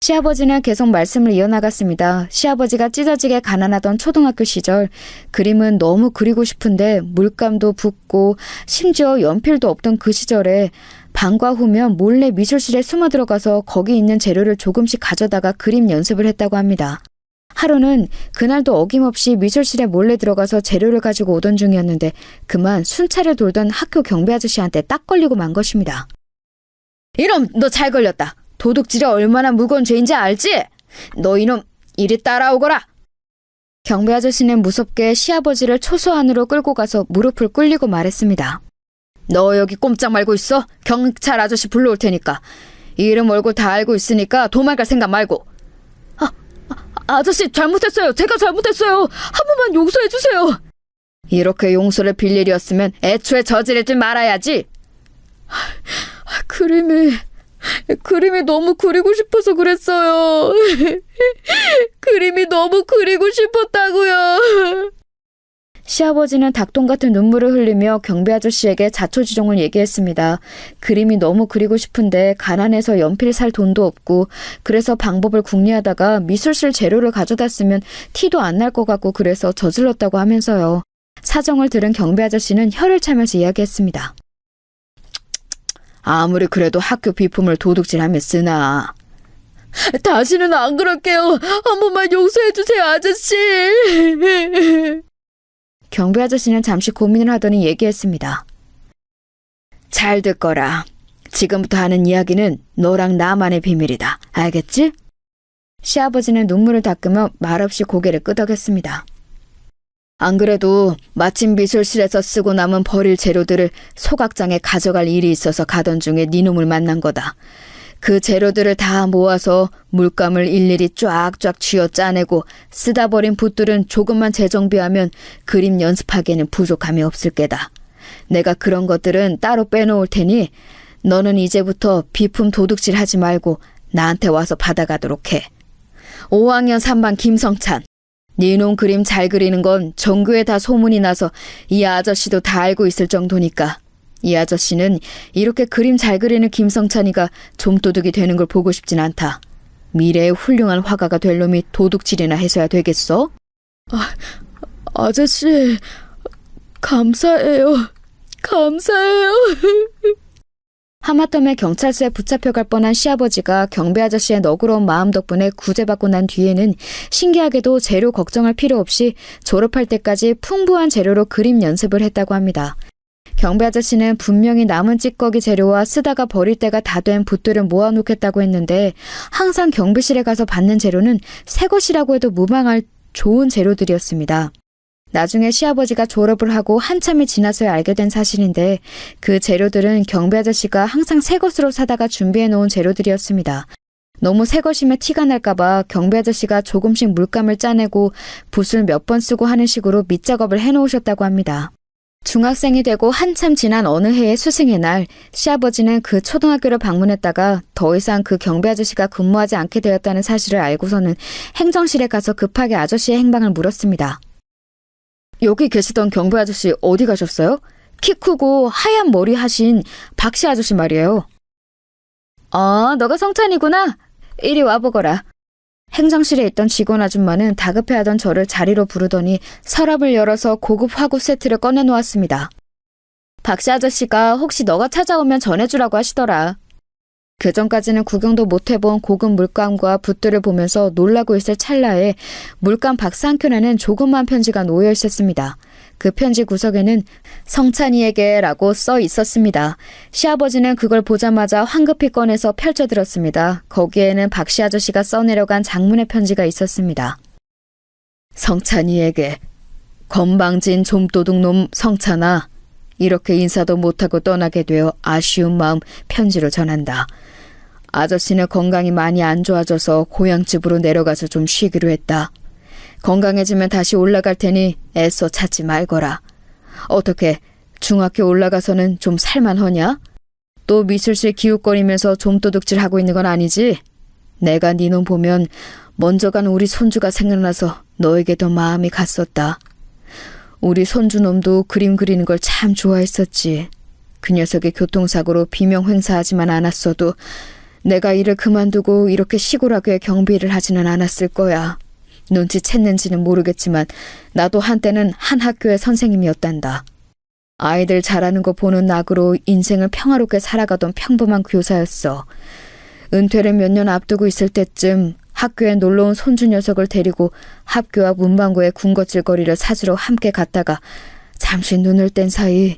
시아버지는 계속 말씀을 이어나갔습니다. 시아버지가 찢어지게 가난하던 초등학교 시절 그림은 너무 그리고 싶은데 물감도 붓고 심지어 연필도 없던 그 시절에 방과 후면 몰래 미술실에 숨어 들어가서 거기 있는 재료를 조금씩 가져다가 그림 연습을 했다고 합니다. 하루는 그날도 어김없이 미술실에 몰래 들어가서 재료를 가지고 오던 중이었는데 그만 순찰을 돌던 학교 경비 아저씨한테 딱 걸리고 만 것입니다. 이놈, 너 잘 걸렸다. 도둑질이 얼마나 무거운 죄인지 알지? 너 이놈, 이리 따라오거라. 경비 아저씨는 무섭게 시아버지를 초소 안으로 끌고 가서 무릎을 꿇리고 말했습니다. 너 여기 꼼짝 말고 있어. 경찰 아저씨 불러올 테니까. 이름 얼굴 다 알고 있으니까 도망갈 생각 말고. 아저씨 잘못했어요. 제가 잘못했어요. 한 번만 용서해 주세요. 이렇게 용서를 빌 일이었으면 애초에 저지르지 말아야지. 그림이 너무 그리고 싶어서 그랬어요. 그림이 너무 그리고 싶었다고요. 시아버지는 닭똥 같은 눈물을 흘리며 경비 아저씨에게 자초지종을 얘기했습니다. 그림이 너무 그리고 싶은데 가난해서 연필 살 돈도 없고 그래서 방법을 궁리하다가 미술실 재료를 가져다 쓰면 티도 안 날 것 같고 그래서 저질렀다고 하면서요. 사정을 들은 경비 아저씨는 혀를 차면서 이야기했습니다. 아무리 그래도 학교 비품을 도둑질하며 쓰나. 다시는 안 그럴게요. 한 번만 용서해 주세요, 아저씨. 경비 아저씨는 잠시 고민을 하더니 얘기했습니다. 잘 듣거라. 지금부터 하는 이야기는 너랑 나만의 비밀이다. 알겠지? 시아버지는 눈물을 닦으며 말없이 고개를 끄덕였습니다. 안 그래도 마침 미술실에서 쓰고 남은 버릴 재료들을 소각장에 가져갈 일이 있어서 가던 중에 니놈을 만난 거다. 그 재료들을 다 모아서 물감을 일일이 쫙쫙 쥐어 짜내고 쓰다 버린 붓들은 조금만 재정비하면 그림 연습하기에는 부족함이 없을 게다. 내가 그런 것들은 따로 빼놓을 테니 너는 이제부터 비품 도둑질 하지 말고 나한테 와서 받아가도록 해. 5학년 3반 김성찬. 니놈 그림 잘 그리는 건 전교에 다 소문이 나서 이 아저씨도 다 알고 있을 정도니까. 이 아저씨는 이렇게 그림 잘 그리는 김성찬이가 좀도둑이 되는 걸 보고 싶진 않다. 미래의 훌륭한 화가가 될 놈이 도둑질이나 해서야 되겠어? 아저씨, 감사해요. 하마터면 경찰서에 붙잡혀갈 뻔한 시아버지가 경비 아저씨의 너그러운 마음 덕분에 구제받고 난 뒤에는 신기하게도 재료 걱정할 필요 없이 졸업할 때까지 풍부한 재료로 그림 연습을 했다고 합니다. 경비 아저씨는 분명히 남은 찌꺼기 재료와 쓰다가 버릴 때가 다 된 붓들을 모아놓겠다고 했는데 항상 경비실에 가서 받는 재료는 새 것이라고 해도 무방할 좋은 재료들이었습니다. 나중에 시아버지가 졸업을 하고 한참이 지나서야 알게 된 사실인데 그 재료들은 경비 아저씨가 항상 새 것으로 사다가 준비해 놓은 재료들이었습니다. 너무 새 것이면 티가 날까봐 경비 아저씨가 조금씩 물감을 짜내고 붓을 몇 번 쓰고 하는 식으로 밑작업을 해놓으셨다고 합니다. 중학생이 되고 한참 지난 어느 해의 스승의 날, 시아버지는 그 초등학교를 방문했다가 더 이상 그 경비 아저씨가 근무하지 않게 되었다는 사실을 알고서는 행정실에 가서 급하게 아저씨의 행방을 물었습니다. 여기 계시던 경비 아저씨 어디 가셨어요? 키 크고 하얀 머리 하신 박씨 아저씨 말이에요. 너가 성찬이구나. 이리 와보거라. 행정실에 있던 직원 아줌마는 다급해하던 저를 자리로 부르더니 서랍을 열어서 고급 화구 세트를 꺼내놓았습니다. 박씨 아저씨가 혹시 너가 찾아오면 전해주라고 하시더라. 그전까지는 구경도 못해본 고급 물감과 붓들을 보면서 놀라고 있을 찰나에 물감 박스 한켠에는 조그만 편지가 놓여 있었습니다. 그 편지 구석에는 성찬이에게 라고 써 있었습니다. 시아버지는 그걸 보자마자 황급히 꺼내서 펼쳐들었습니다. 거기에는 박씨 아저씨가 써내려간 장문의 편지가 있었습니다. 성찬이에게 건방진 좀도둑놈 성찬아, 이렇게 인사도 못하고 떠나게 되어 아쉬운 마음 편지로 전한다. 아저씨는 건강이 많이 안 좋아져서 고향집으로 내려가서 좀 쉬기로 했다. 건강해지면 다시 올라갈 테니 애써 찾지 말거라. 어떻게 중학교 올라가서는 좀 살만하냐? 또 미술실 기웃거리면서 좀도둑질하고 있는 건 아니지? 내가 네 놈 보면 먼저 간 우리 손주가 생각나서 너에게 더 마음이 갔었다. 우리 손주 놈도 그림 그리는 걸 참 좋아했었지. 그 녀석이 교통사고로 비명 횡사하지만 않았어도 내가 일을 그만두고 이렇게 시골 학교에 경비를 하지는 않았을 거야. 눈치챘는지는 모르겠지만 나도 한때는 한 학교의 선생님이었단다. 아이들 잘하는 거 보는 낙으로 인생을 평화롭게 살아가던 평범한 교사였어. 은퇴를 몇 년 앞두고 있을 때쯤 학교에 놀러온 손주 녀석을 데리고 학교 앞 문방구에 군것질거리를 사주러 함께 갔다가 잠시 눈을 뗀 사이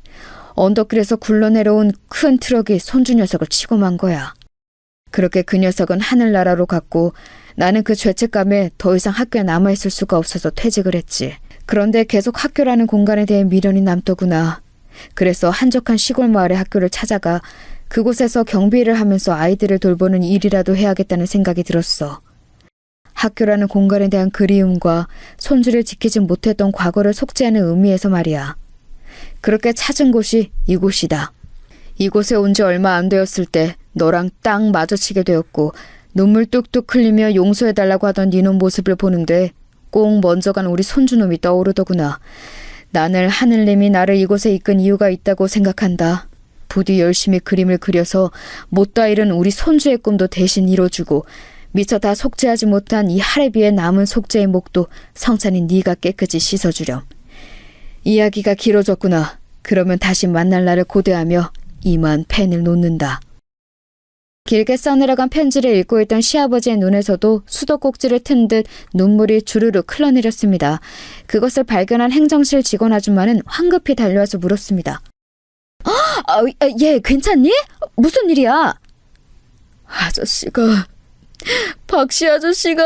언덕길에서 굴러내려온 큰 트럭이 손주 녀석을 치고 만 거야. 그렇게 그 녀석은 하늘나라로 갔고 나는 그 죄책감에 더 이상 학교에 남아있을 수가 없어서 퇴직을 했지. 그런데 계속 학교라는 공간에 대해 미련이 남더구나. 그래서 한적한 시골 마을의 학교를 찾아가 그곳에서 경비 일을 하면서 아이들을 돌보는 일이라도 해야겠다는 생각이 들었어. 학교라는 공간에 대한 그리움과 손주를 지키지 못했던 과거를 속죄하는 의미에서 말이야. 그렇게 찾은 곳이 이곳이다. 이곳에 온 지 얼마 안 되었을 때 너랑 딱 마주치게 되었고 눈물 뚝뚝 흘리며 용서해달라고 하던 니놈 모습을 보는데 꼭 먼저 간 우리 손주놈이 떠오르더구나. 나늘 하늘님이 나를 이곳에 이끈 이유가 있다고 생각한다. 부디 열심히 그림을 그려서 못다 이룬 우리 손주의 꿈도 대신 이뤄주고 미처 다 속죄하지 못한 이 하레비의 남은 속죄의 목도 성찬이 네가 깨끗이 씻어주렴. 이야기가 길어졌구나. 그러면 다시 만날 날을 고대하며 이만 펜을 놓는다. 길게 써내려간 편지를 읽고 있던 시아버지의 눈에서도 수도꼭지를 튼 듯 눈물이 주르륵 흘러내렸습니다. 그것을 발견한 행정실 직원 아줌마는 황급히 달려와서 물었습니다. 얘 괜찮니? 무슨 일이야? 아저씨가... 박씨 아저씨가...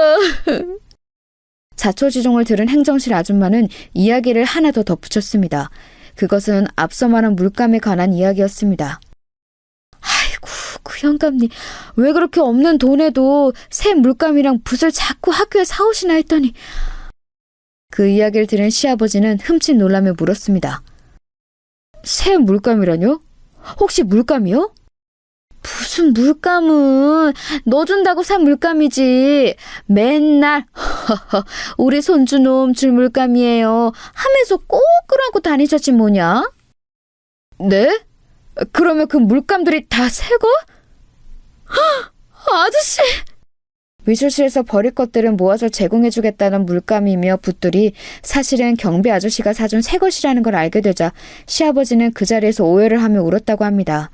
자초지종을 들은 행정실 아줌마는 이야기를 하나 더 덧붙였습니다. 그것은 앞서 말한 물감에 관한 이야기였습니다. 아이고, 그 영감님 왜 그렇게 없는 돈에도 새 물감이랑 붓을 자꾸 학교에 사오시나 했더니. 그 이야기를 들은 시아버지는 흠칫 놀라며 물었습니다. 새 물감이라뇨? 혹시 물감이요? 무슨 물감은 너 준다고 산 물감이지. 맨날 우리 손주놈 줄 물감이에요 하면서 꼭 끄라고 다니셨지 뭐냐? 네? 그러면 그 물감들이 다 새거? 아저씨! 미술실에서 버릴 것들은 모아서 제공해주겠다는 물감이며 붓들이 사실은 경비 아저씨가 사준 새 것이라는 걸 알게 되자 시아버지는 그 자리에서 오해를 하며 울었다고 합니다.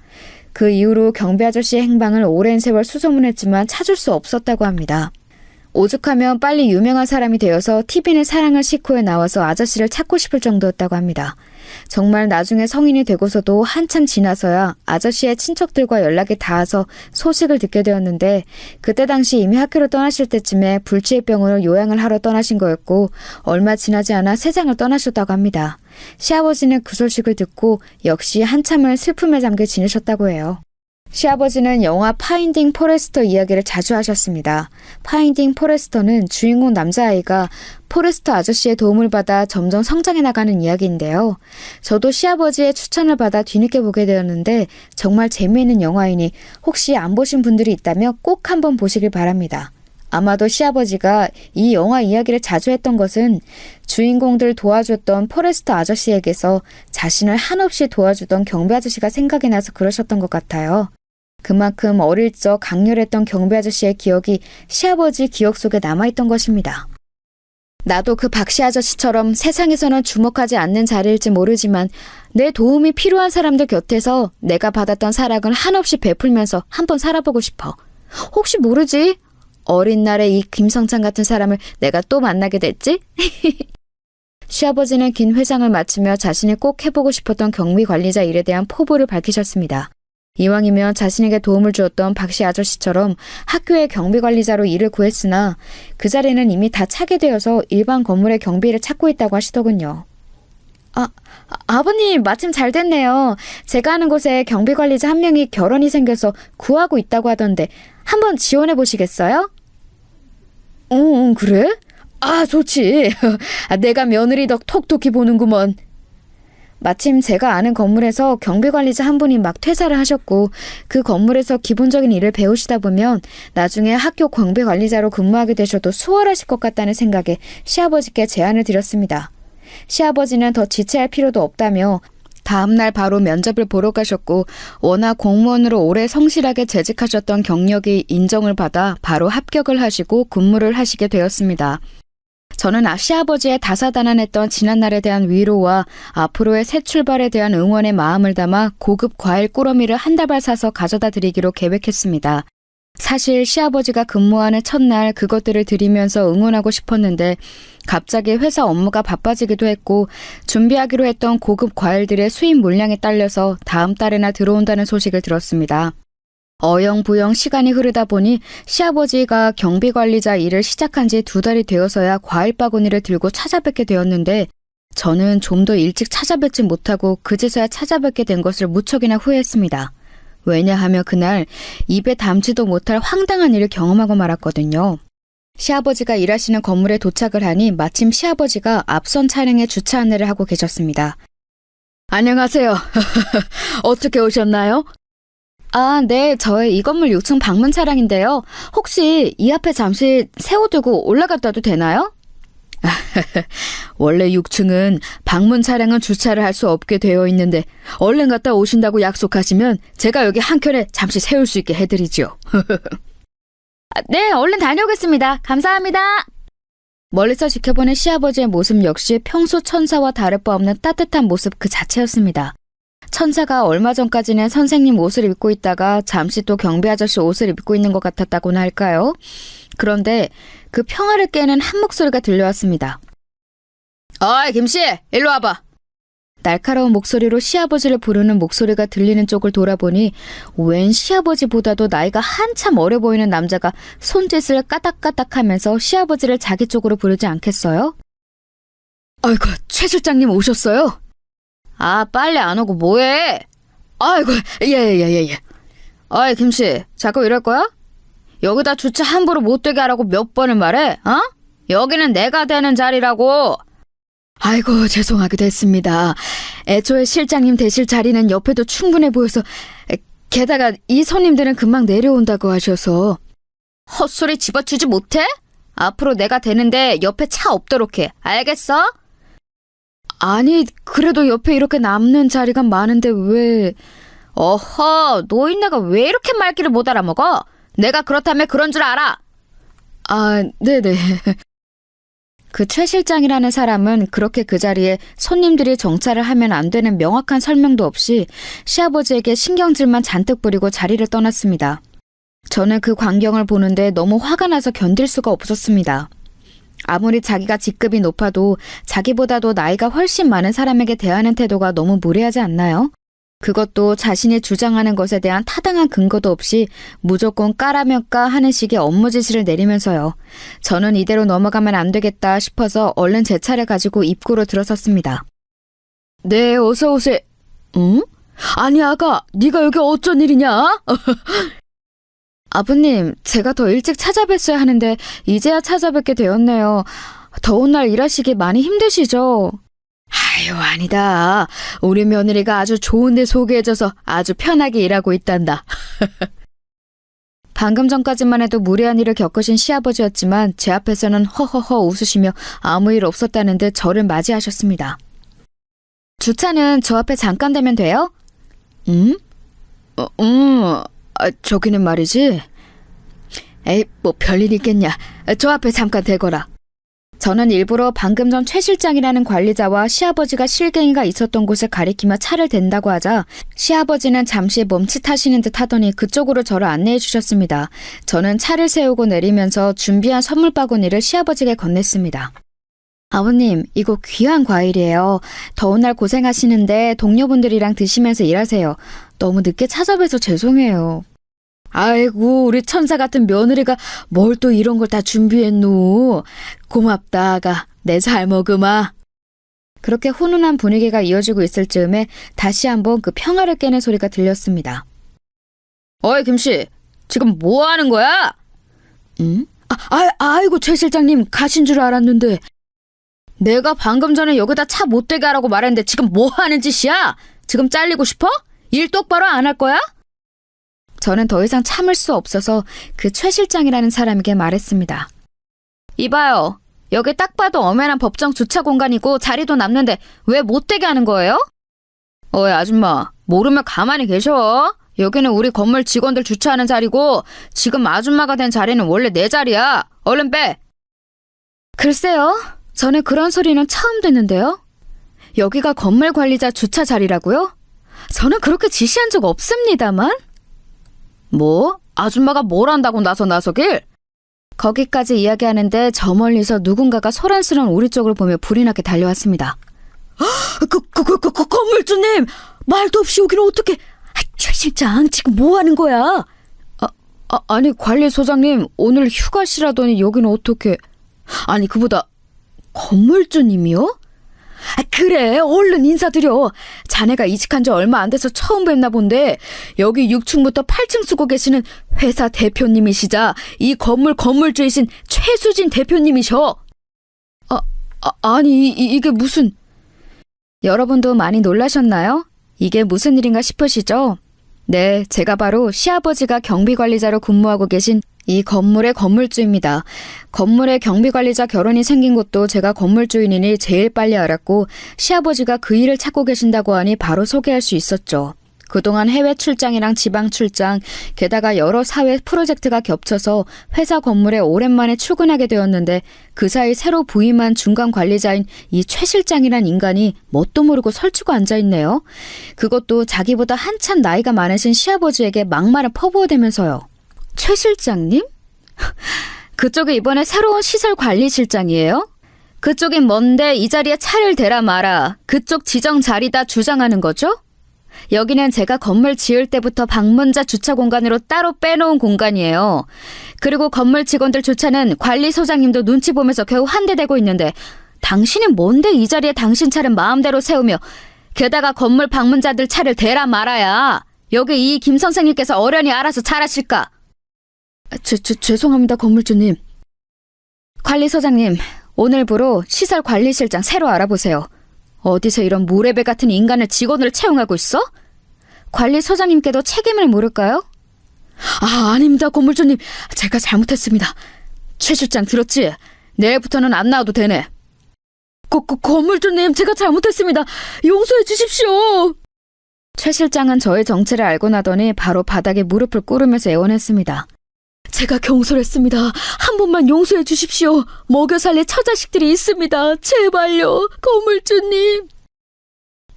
그 이후로 경비 아저씨의 행방을 오랜 세월 수소문했지만 찾을 수 없었다고 합니다. 오죽하면 빨리 유명한 사람이 되어서 TV는 사랑을 싣고에 나와서 아저씨를 찾고 싶을 정도였다고 합니다. 정말 나중에 성인이 되고서도 한참 지나서야 아저씨의 친척들과 연락이 닿아서 소식을 듣게 되었는데 그때 당시 이미 학교를 떠나실 때쯤에 불치의병으로 요양을 하러 떠나신 거였고 얼마 지나지 않아 세상을 떠나셨다고 합니다. 시아버지는 그 소식을 듣고 역시 한참을 슬픔에 잠겨 지내셨다고 해요. 시아버지는 영화 파인딩 포레스터 이야기를 자주 하셨습니다. 파인딩 포레스터는 주인공 남자아이가 포레스터 아저씨의 도움을 받아 점점 성장해 나가는 이야기인데요. 저도 시아버지의 추천을 받아 뒤늦게 보게 되었는데 정말 재미있는 영화이니 혹시 안 보신 분들이 있다면 꼭 한번 보시길 바랍니다. 아마도 시아버지가 이 영화 이야기를 자주 했던 것은 주인공들 도와줬던 포레스터 아저씨에게서 자신을 한없이 도와주던 경비 아저씨가 생각이 나서 그러셨던 것 같아요. 그만큼 어릴 적 강렬했던 경비 아저씨의 기억이 시아버지 기억 속에 남아있던 것입니다. 나도 그 박씨 아저씨처럼 세상에서는 주목하지 않는 자리일지 모르지만 내 도움이 필요한 사람들 곁에서 내가 받았던 사랑을 한없이 베풀면서 한번 살아보고 싶어. 혹시 모르지? 어린 날에 이 김성찬 같은 사람을 내가 또 만나게 될지? 시아버지는 긴 회상을 마치며 자신이 꼭 해보고 싶었던 경비관리자 일에 대한 포부를 밝히셨습니다. 이왕이면 자신에게 도움을 주었던 박씨 아저씨처럼 학교의 경비관리자로 일을 구했으나 그 자리는 이미 다 차게 되어서 일반 건물의 경비를 찾고 있다고 하시더군요. 아버님 마침 잘 됐네요. 제가 아는 곳에 경비관리자 한 명이 결혼이 생겨서 구하고 있다고 하던데 한번 지원해 보시겠어요? 그래? 좋지. 내가 며느리 덕 톡톡히 보는구먼. 마침 제가 아는 건물에서 경비관리자 한 분이 막 퇴사를 하셨고 그 건물에서 기본적인 일을 배우시다 보면 나중에 학교 경비관리자로 근무하게 되셔도 수월하실 것 같다는 생각에 시아버지께 제안을 드렸습니다. 시아버지는 더 지체할 필요도 없다며 다음날 바로 면접을 보러 가셨고 워낙 공무원으로 오래 성실하게 재직하셨던 경력이 인정을 받아 바로 합격을 하시고 근무를 하시게 되었습니다. 저는 시아버지의 다사다난했던 지난날에 대한 위로와 앞으로의 새 출발에 대한 응원의 마음을 담아 고급 과일 꾸러미를 한 다발 사서 가져다 드리기로 계획했습니다. 사실 시아버지가 근무하는 첫날 그것들을 드리면서 응원하고 싶었는데 갑자기 회사 업무가 바빠지기도 했고 준비하기로 했던 고급 과일들의 수입 물량에 딸려서 다음 달에나 들어온다는 소식을 들었습니다. 어영부영 시간이 흐르다 보니 시아버지가 경비관리자 일을 시작한 지 2달이 되어서야 과일 바구니를 들고 찾아뵙게 되었는데 저는 좀 더 일찍 찾아뵙지 못하고 그제서야 찾아뵙게 된 것을 무척이나 후회했습니다. 왜냐하면 그날 입에 담지도 못할 황당한 일을 경험하고 말았거든요. 시아버지가 일하시는 건물에 도착을 하니 마침 시아버지가 앞선 차량에 주차 안내를 하고 계셨습니다. 안녕하세요. 어떻게 오셨나요? 네, 저의 이 건물 6층 방문 차량인데요. 혹시 이 앞에 잠시 세워두고 올라갔다도 되나요? 원래 6층은 방문 차량은 주차를 할 수 없게 되어 있는데 얼른 갔다 오신다고 약속하시면 제가 여기 한켠에 잠시 세울 수 있게 해드리죠. 네, 얼른 다녀오겠습니다. 감사합니다. 멀리서 지켜보는 시아버지의 모습 역시 평소 천사와 다를 바 없는 따뜻한 모습 그 자체였습니다. 천사가 얼마 전까지는 선생님 옷을 입고 있다가 잠시 또 경비 아저씨 옷을 입고 있는 것 같았다고나 할까요? 그런데 그 평화를 깨는 한 목소리가 들려왔습니다. 어이 김씨, 일로 와봐. 날카로운 목소리로 시아버지를 부르는 목소리가 들리는 쪽을 돌아보니 웬 시아버지보다도 나이가 한참 어려 보이는 남자가 손짓을 까딱까딱하면서 시아버지를 자기 쪽으로 부르지 않겠어요? 아이고, 최 실장님 오셨어요? 빨리 안 오고 뭐해? 아이고, 예. 어이, 김씨, 자꾸 이럴 거야? 여기다 주차 함부로 못 되게 하라고 몇 번을 말해? 여기는 내가 되는 자리라고. 아이고, 죄송하게 됐습니다. 애초에 실장님 되실 자리는 옆에도 충분해 보여서 게다가 이 손님들은 금방 내려온다고 하셔서. 헛소리 집어치지 못해? 앞으로 내가 되는데 옆에 차 없도록 해. 알겠어? 아니, 그래도 옆에 이렇게 남는 자리가 많은데 왜... 어허, 노인네가 왜 이렇게 말귀를 못 알아먹어? 내가 그렇다면 그런 줄 알아. 네네. 그 최 실장이라는 사람은 그렇게 그 자리에 손님들이 정차를 하면 안 되는 명확한 설명도 없이 시아버지에게 신경질만 잔뜩 부리고 자리를 떠났습니다. 저는 그 광경을 보는데 너무 화가 나서 견딜 수가 없었습니다. 아무리 자기가 직급이 높아도 자기보다도 나이가 훨씬 많은 사람에게 대하는 태도가 너무 무례하지 않나요? 그것도 자신이 주장하는 것에 대한 타당한 근거도 없이 무조건 까라면 까 하는 식의 업무 지시를 내리면서요. 저는 이대로 넘어가면 안 되겠다 싶어서 얼른 제 차를 가지고 입구로 들어섰습니다. 네, 어서 오세요. 응? 아니 아가, 네가 여기 어쩐 일이냐? 아버님, 제가 더 일찍 찾아뵀어야 하는데 이제야 찾아뵙게 되었네요. 더운 날 일하시기 많이 힘드시죠? 아유, 아니다. 우리 며느리가 아주 좋은 데 소개해줘서 아주 편하게 일하고 있단다. 방금 전까지만 해도 무례한 일을 겪으신 시아버지였지만 제 앞에서는 허허허 웃으시며 아무 일 없었다는데 저를 맞이하셨습니다. 주차는 저 앞에 잠깐 대면 돼요? 응? 저기는 말이지. 에이, 뭐 별일 있겠냐. 저 앞에 잠깐 대거라. 저는 일부러 방금 전 최 실장이라는 관리자와 시아버지가 실갱이가 있었던 곳을 가리키며 차를 댄다고 하자 시아버지는 잠시 멈칫하시는 듯 하더니 그쪽으로 저를 안내해 주셨습니다. 저는 차를 세우고 내리면서 준비한 선물 바구니를 시아버지에게 건넸습니다. 아버님, 이거 귀한 과일이에요. 더운 날 고생하시는데 동료분들이랑 드시면서 일하세요. 너무 늦게 찾아뵈서 죄송해요. 아이고, 우리 천사 같은 며느리가 뭘 또 이런 걸 다 준비했노. 고맙다, 아가. 내 잘 먹으마. 그렇게 훈훈한 분위기가 이어지고 있을 즈음에 다시 한번 그 평화를 깨는 소리가 들렸습니다. 어이, 김씨. 지금 뭐 하는 거야? 응? 아이고, 최 실장님 가신 줄 알았는데. 내가 방금 전에 여기다 차 못 대게 하라고 말했는데 지금 뭐 하는 짓이야? 지금 잘리고 싶어? 일 똑바로 안 할 거야? 저는 더 이상 참을 수 없어서 그 최 실장이라는 사람에게 말했습니다. 이봐요. 여기 딱 봐도 엄연한 법정 주차 공간이고 자리도 남는데 왜 못 대게 하는 거예요? 어이, 아줌마. 모르면 가만히 계셔. 여기는 우리 건물 직원들 주차하는 자리고 지금 아줌마가 된 자리는 원래 내 자리야. 얼른 빼. 글쎄요. 저는 그런 소리는 처음 듣는데요. 여기가 건물 관리자 주차 자리라고요? 저는 그렇게 지시한 적 없습니다만. 뭐? 아줌마가 뭘 한다고 나서길? 거기까지 이야기하는데 저 멀리서 누군가가 소란스러운 우리 쪽을 보며 불이 나게 달려왔습니다. 건물주님! 말도 없이 여기는 어떻게... 최 실장, 지금 뭐 하는 거야? 아니, 관리소장님, 오늘 휴가시라더니 여기는 어떻게... 아니, 그보다... 건물주님이요? 그래, 얼른 인사드려. 자네가 이직한 지 얼마 안 돼서 처음 뵙나 본데 여기 6층부터 8층 쓰고 계시는 회사 대표님이시자 이 건물 건물주이신 최수진 대표님이셔. 아니 이게 무슨... 여러분도 많이 놀라셨나요? 이게 무슨 일인가 싶으시죠? 네, 제가 바로 시아버지가 경비관리자로 근무하고 계신 이 건물의 건물주입니다. 건물의 경비관리자 결혼이 생긴 것도 제가 건물주인이니 제일 빨리 알았고 시아버지가 그 일을 찾고 계신다고 하니 바로 소개할 수 있었죠. 그동안 해외 출장이랑 지방 출장, 게다가 여러 사회 프로젝트가 겹쳐서 회사 건물에 오랜만에 출근하게 되었는데 그 사이 새로 부임한 중간 관리자인 이 최 실장이란 인간이 뭣도 모르고 설치고 앉아있네요. 그것도 자기보다 한참 나이가 많으신 시아버지에게 막말을 퍼부어대면서요. 최 실장님? 그쪽이 이번에 새로운 시설관리실장이에요? 그쪽이 뭔데 이 자리에 차를 대라 마라. 그쪽 지정 자리다 주장하는 거죠? 여기는 제가 건물 지을 때부터 방문자 주차 공간으로 따로 빼놓은 공간이에요. 그리고 건물 직원들 주차는 관리소장님도 눈치 보면서 겨우 한 대 대고 있는데 당신이 뭔데 이 자리에 당신 차를 마음대로 세우며 게다가 건물 방문자들 차를 대라 말아야. 여기 이 김 선생님께서 어련히 알아서 잘하실까? 죄송합니다, 건물주님. 관리소장님, 오늘부로 시설관리실장 새로 알아보세요. 어디서 이런 무례배 같은 인간을 직원으로 채용하고 있어? 관리소장님께도 책임을 물을까요? 아닙니다, 건물주님. 제가 잘못했습니다. 최 실장 들었지? 내일부터는 안 나와도 되네. 건물주님, 제가 잘못했습니다. 용서해 주십시오. 최 실장은 저의 정체를 알고 나더니 바로 바닥에 무릎을 꿇으면서 애원했습니다. 제가 경솔했습니다. 한 번만 용서해 주십시오. 먹여 살릴 처자식들이 있습니다. 제발요, 건물주님.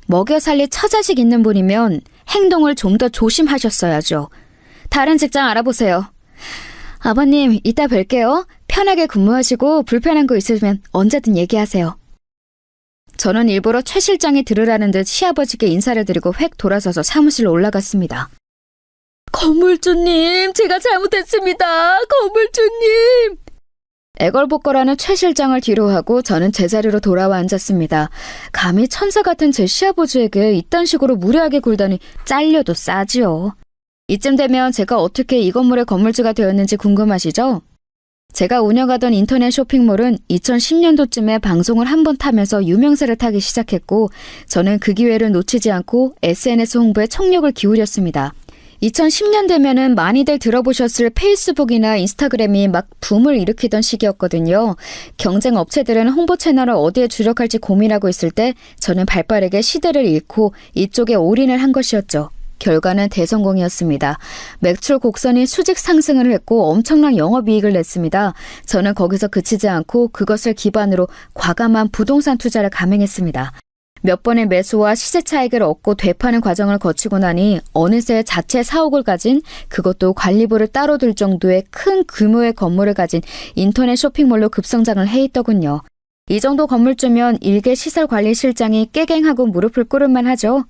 먹여 살릴 처자식 있는 분이면 행동을 좀 더 조심하셨어야죠. 다른 직장 알아보세요. 아버님, 이따 뵐게요. 편하게 근무하시고 불편한 거 있으면 언제든 얘기하세요. 저는 일부러 최 실장이 들으라는 듯 시아버지께 인사를 드리고 획 돌아서서 사무실로 올라갔습니다. 건물주님, 제가 잘못했습니다. 건물주님. 애걸복걸하는 최 실장을 뒤로 하고 저는 제자리로 돌아와 앉았습니다. 감히 천사 같은 제 시아버지에게 이딴 식으로 무례하게 굴다니 잘려도 싸지요. 이쯤 되면 제가 어떻게 이 건물의 건물주가 되었는지 궁금하시죠? 제가 운영하던 인터넷 쇼핑몰은 2010년도쯤에 방송을 한번 타면서 유명세를 타기 시작했고 저는 그 기회를 놓치지 않고 SNS 홍보에 총력을 기울였습니다. 2010년 되면은 많이들 들어보셨을 페이스북이나 인스타그램이 막 붐을 일으키던 시기였거든요. 경쟁 업체들은 홍보 채널을 어디에 주력할지 고민하고 있을 때 저는 발빠르게 시대를 잃고 이쪽에 올인을 한 것이었죠. 결과는 대성공이었습니다. 매출 곡선이 수직 상승을 했고 엄청난 영업이익을 냈습니다. 저는 거기서 그치지 않고 그것을 기반으로 과감한 부동산 투자를 감행했습니다. 몇 번의 매수와 시세 차익을 얻고 되파는 과정을 거치고 나니 어느새 자체 사옥을 가진, 그것도 관리부를 따로 둘 정도의 큰 규모의 건물을 가진 인터넷 쇼핑몰로 급성장을 해 있더군요. 이 정도 건물주면 일개 시설관리실장이 깨갱하고 무릎을 꿇을만 하죠.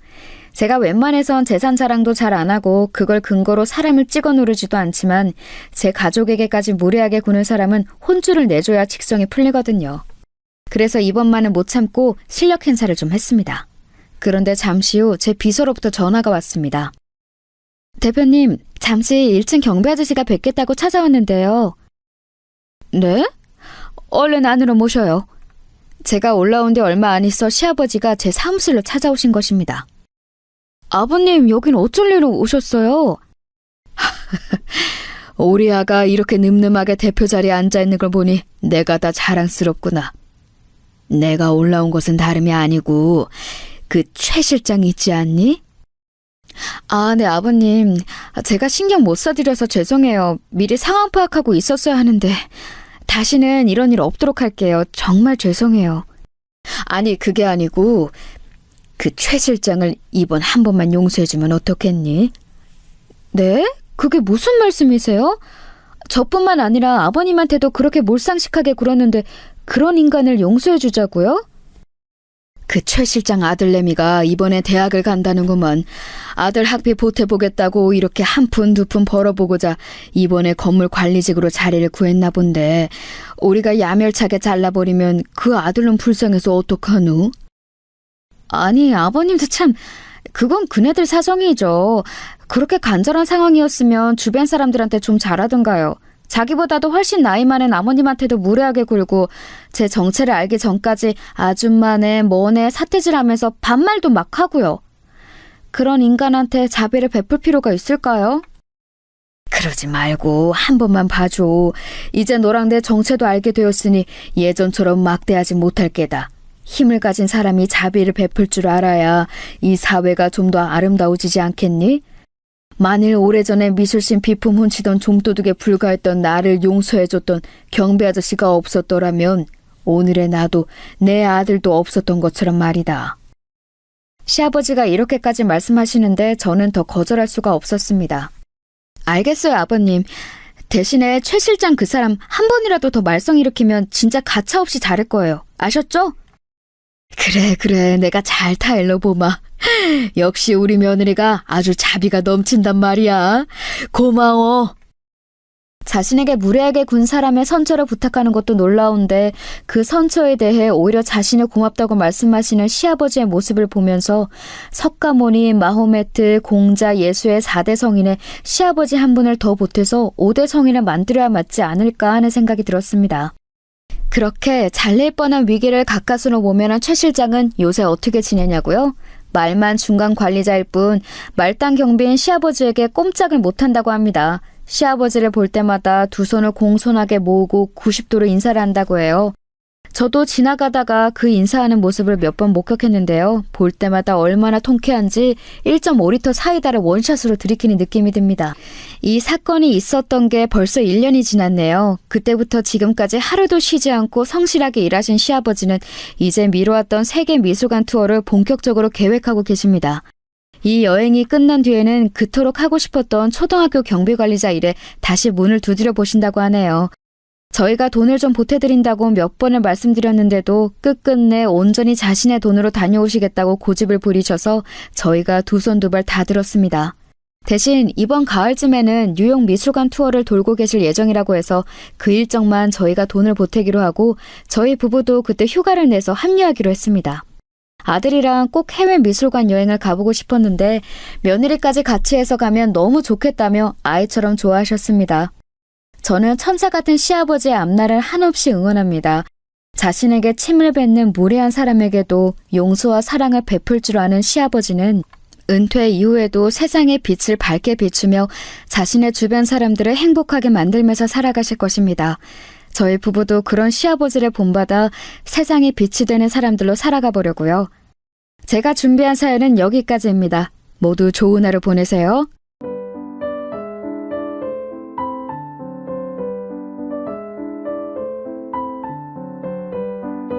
제가 웬만해선 재산 자랑도 잘 안 하고 그걸 근거로 사람을 찍어 누르지도 않지만 제 가족에게까지 무례하게 구는 사람은 혼쭐을 내줘야 직성이 풀리거든요. 그래서 이번만은 못 참고 실력 행사를 좀 했습니다. 그런데 잠시 후 제 비서로부터 전화가 왔습니다. 대표님, 잠시 1층 경비 아저씨가 뵙겠다고 찾아왔는데요. 네? 얼른 안으로 모셔요. 제가 올라온 데 얼마 안 있어 시아버지가 제 사무실로 찾아오신 것입니다. 아버님, 여긴 어쩔 일로 오셨어요? 우리 아가 이렇게 늠름하게 대표 자리에 앉아있는 걸 보니 내가 다 자랑스럽구나. 내가 올라온 것은 다름이 아니고 그 최 실장 있지 않니? 아, 네, 아버님. 제가 신경 못 써드려서 죄송해요. 미리 상황 파악하고 있었어야 하는데 다시는 이런 일 없도록 할게요. 정말 죄송해요. 아니, 그게 아니고 그 최 실장을 이번 한 번만 용서해주면 어떻겠니? 네? 그게 무슨 말씀이세요? 저뿐만 아니라 아버님한테도 그렇게 몰상식하게 굴었는데 그런 인간을 용서해주자고요? 그 최 실장 아들내미가 이번에 대학을 간다는구먼. 아들 학비 보태보겠다고 이렇게 한 푼 두 푼 벌어보고자 이번에 건물 관리직으로 자리를 구했나 본데 우리가 야멸차게 잘라버리면 그 아들은 불쌍해서 어떡하누? 아니, 아버님도 참, 그건 그네들 사정이죠. 그렇게 간절한 상황이었으면 주변 사람들한테 좀 잘하던가요. 자기보다도 훨씬 나이 많은 아버님한테도 무례하게 굴고 제 정체를 알기 전까지 아줌마네 뭐네 사태질하면서 반말도 막 하고요. 그런 인간한테 자비를 베풀 필요가 있을까요? 그러지 말고 한 번만 봐줘. 이제 너랑 내 정체도 알게 되었으니 예전처럼 막대하지 못할 게다. 힘을 가진 사람이 자비를 베풀 줄 알아야 이 사회가 좀 더 아름다워지지 않겠니? 만일 오래전에 미술신 비품 훔치던 좀도둑에 불과했던 나를 용서해줬던 경비 아저씨가 없었더라면 오늘의 나도 내 아들도 없었던 것처럼 말이다. 시아버지가 이렇게까지 말씀하시는데 저는 더 거절할 수가 없었습니다. 알겠어요, 아버님. 대신에 최 실장 그 사람 한 번이라도 더 말썽 일으키면 진짜 가차없이 자를 거예요. 아셨죠? 그래, 내가 잘 타일러보마. 역시 우리 며느리가 아주 자비가 넘친단 말이야. 고마워. 자신에게 무례하게 군 사람의 선처를 부탁하는 것도 놀라운데 그 선처에 대해 오히려 자신을 고맙다고 말씀하시는 시아버지의 모습을 보면서 석가모니, 마호메트, 공자, 예수의 4대 성인에 시아버지 한 분을 더 보태서 5대 성인을 만들어야 맞지 않을까 하는 생각이 들었습니다. 그렇게 잘릴 뻔한 위기를 가까스로 모면한 최 실장은 요새 어떻게 지내냐고요? 말만 중간 관리자일 뿐 말단 경비인 시아버지에게 꼼짝을 못한다고 합니다. 시아버지를 볼 때마다 두 손을 공손하게 모으고 90도로 인사를 한다고 해요. 저도 지나가다가 그 인사하는 모습을 몇 번 목격했는데요. 볼 때마다 얼마나 통쾌한지 1.5리터 사이다를 원샷으로 들이키는 느낌이 듭니다. 이 사건이 있었던 게 벌써 1년이 지났네요. 그때부터 지금까지 하루도 쉬지 않고 성실하게 일하신 시아버지는 이제 미뤄왔던 세계 미술관 투어를 본격적으로 계획하고 계십니다. 이 여행이 끝난 뒤에는 그토록 하고 싶었던 초등학교 경비관리자 일에 다시 문을 두드려 보신다고 하네요. 저희가 돈을 좀 보태드린다고 몇 번을 말씀드렸는데도 끝끝내 온전히 자신의 돈으로 다녀오시겠다고 고집을 부리셔서 저희가 두 손 두 발 다 들었습니다. 대신 이번 가을쯤에는 뉴욕 미술관 투어를 돌고 계실 예정이라고 해서 그 일정만 저희가 돈을 보태기로 하고 저희 부부도 그때 휴가를 내서 합류하기로 했습니다. 아들이랑 꼭 해외 미술관 여행을 가보고 싶었는데 며느리까지 같이 해서 가면 너무 좋겠다며 아이처럼 좋아하셨습니다. 저는 천사 같은 시아버지의 앞날을 한없이 응원합니다. 자신에게 침을 뱉는 무례한 사람에게도 용서와 사랑을 베풀 줄 아는 시아버지는 은퇴 이후에도 세상의 빛을 밝게 비추며 자신의 주변 사람들을 행복하게 만들면서 살아가실 것입니다. 저희 부부도 그런 시아버지를 본받아 세상의 빛이 되는 사람들로 살아가 보려고요. 제가 준비한 사연은 여기까지입니다. 모두 좋은 하루 보내세요.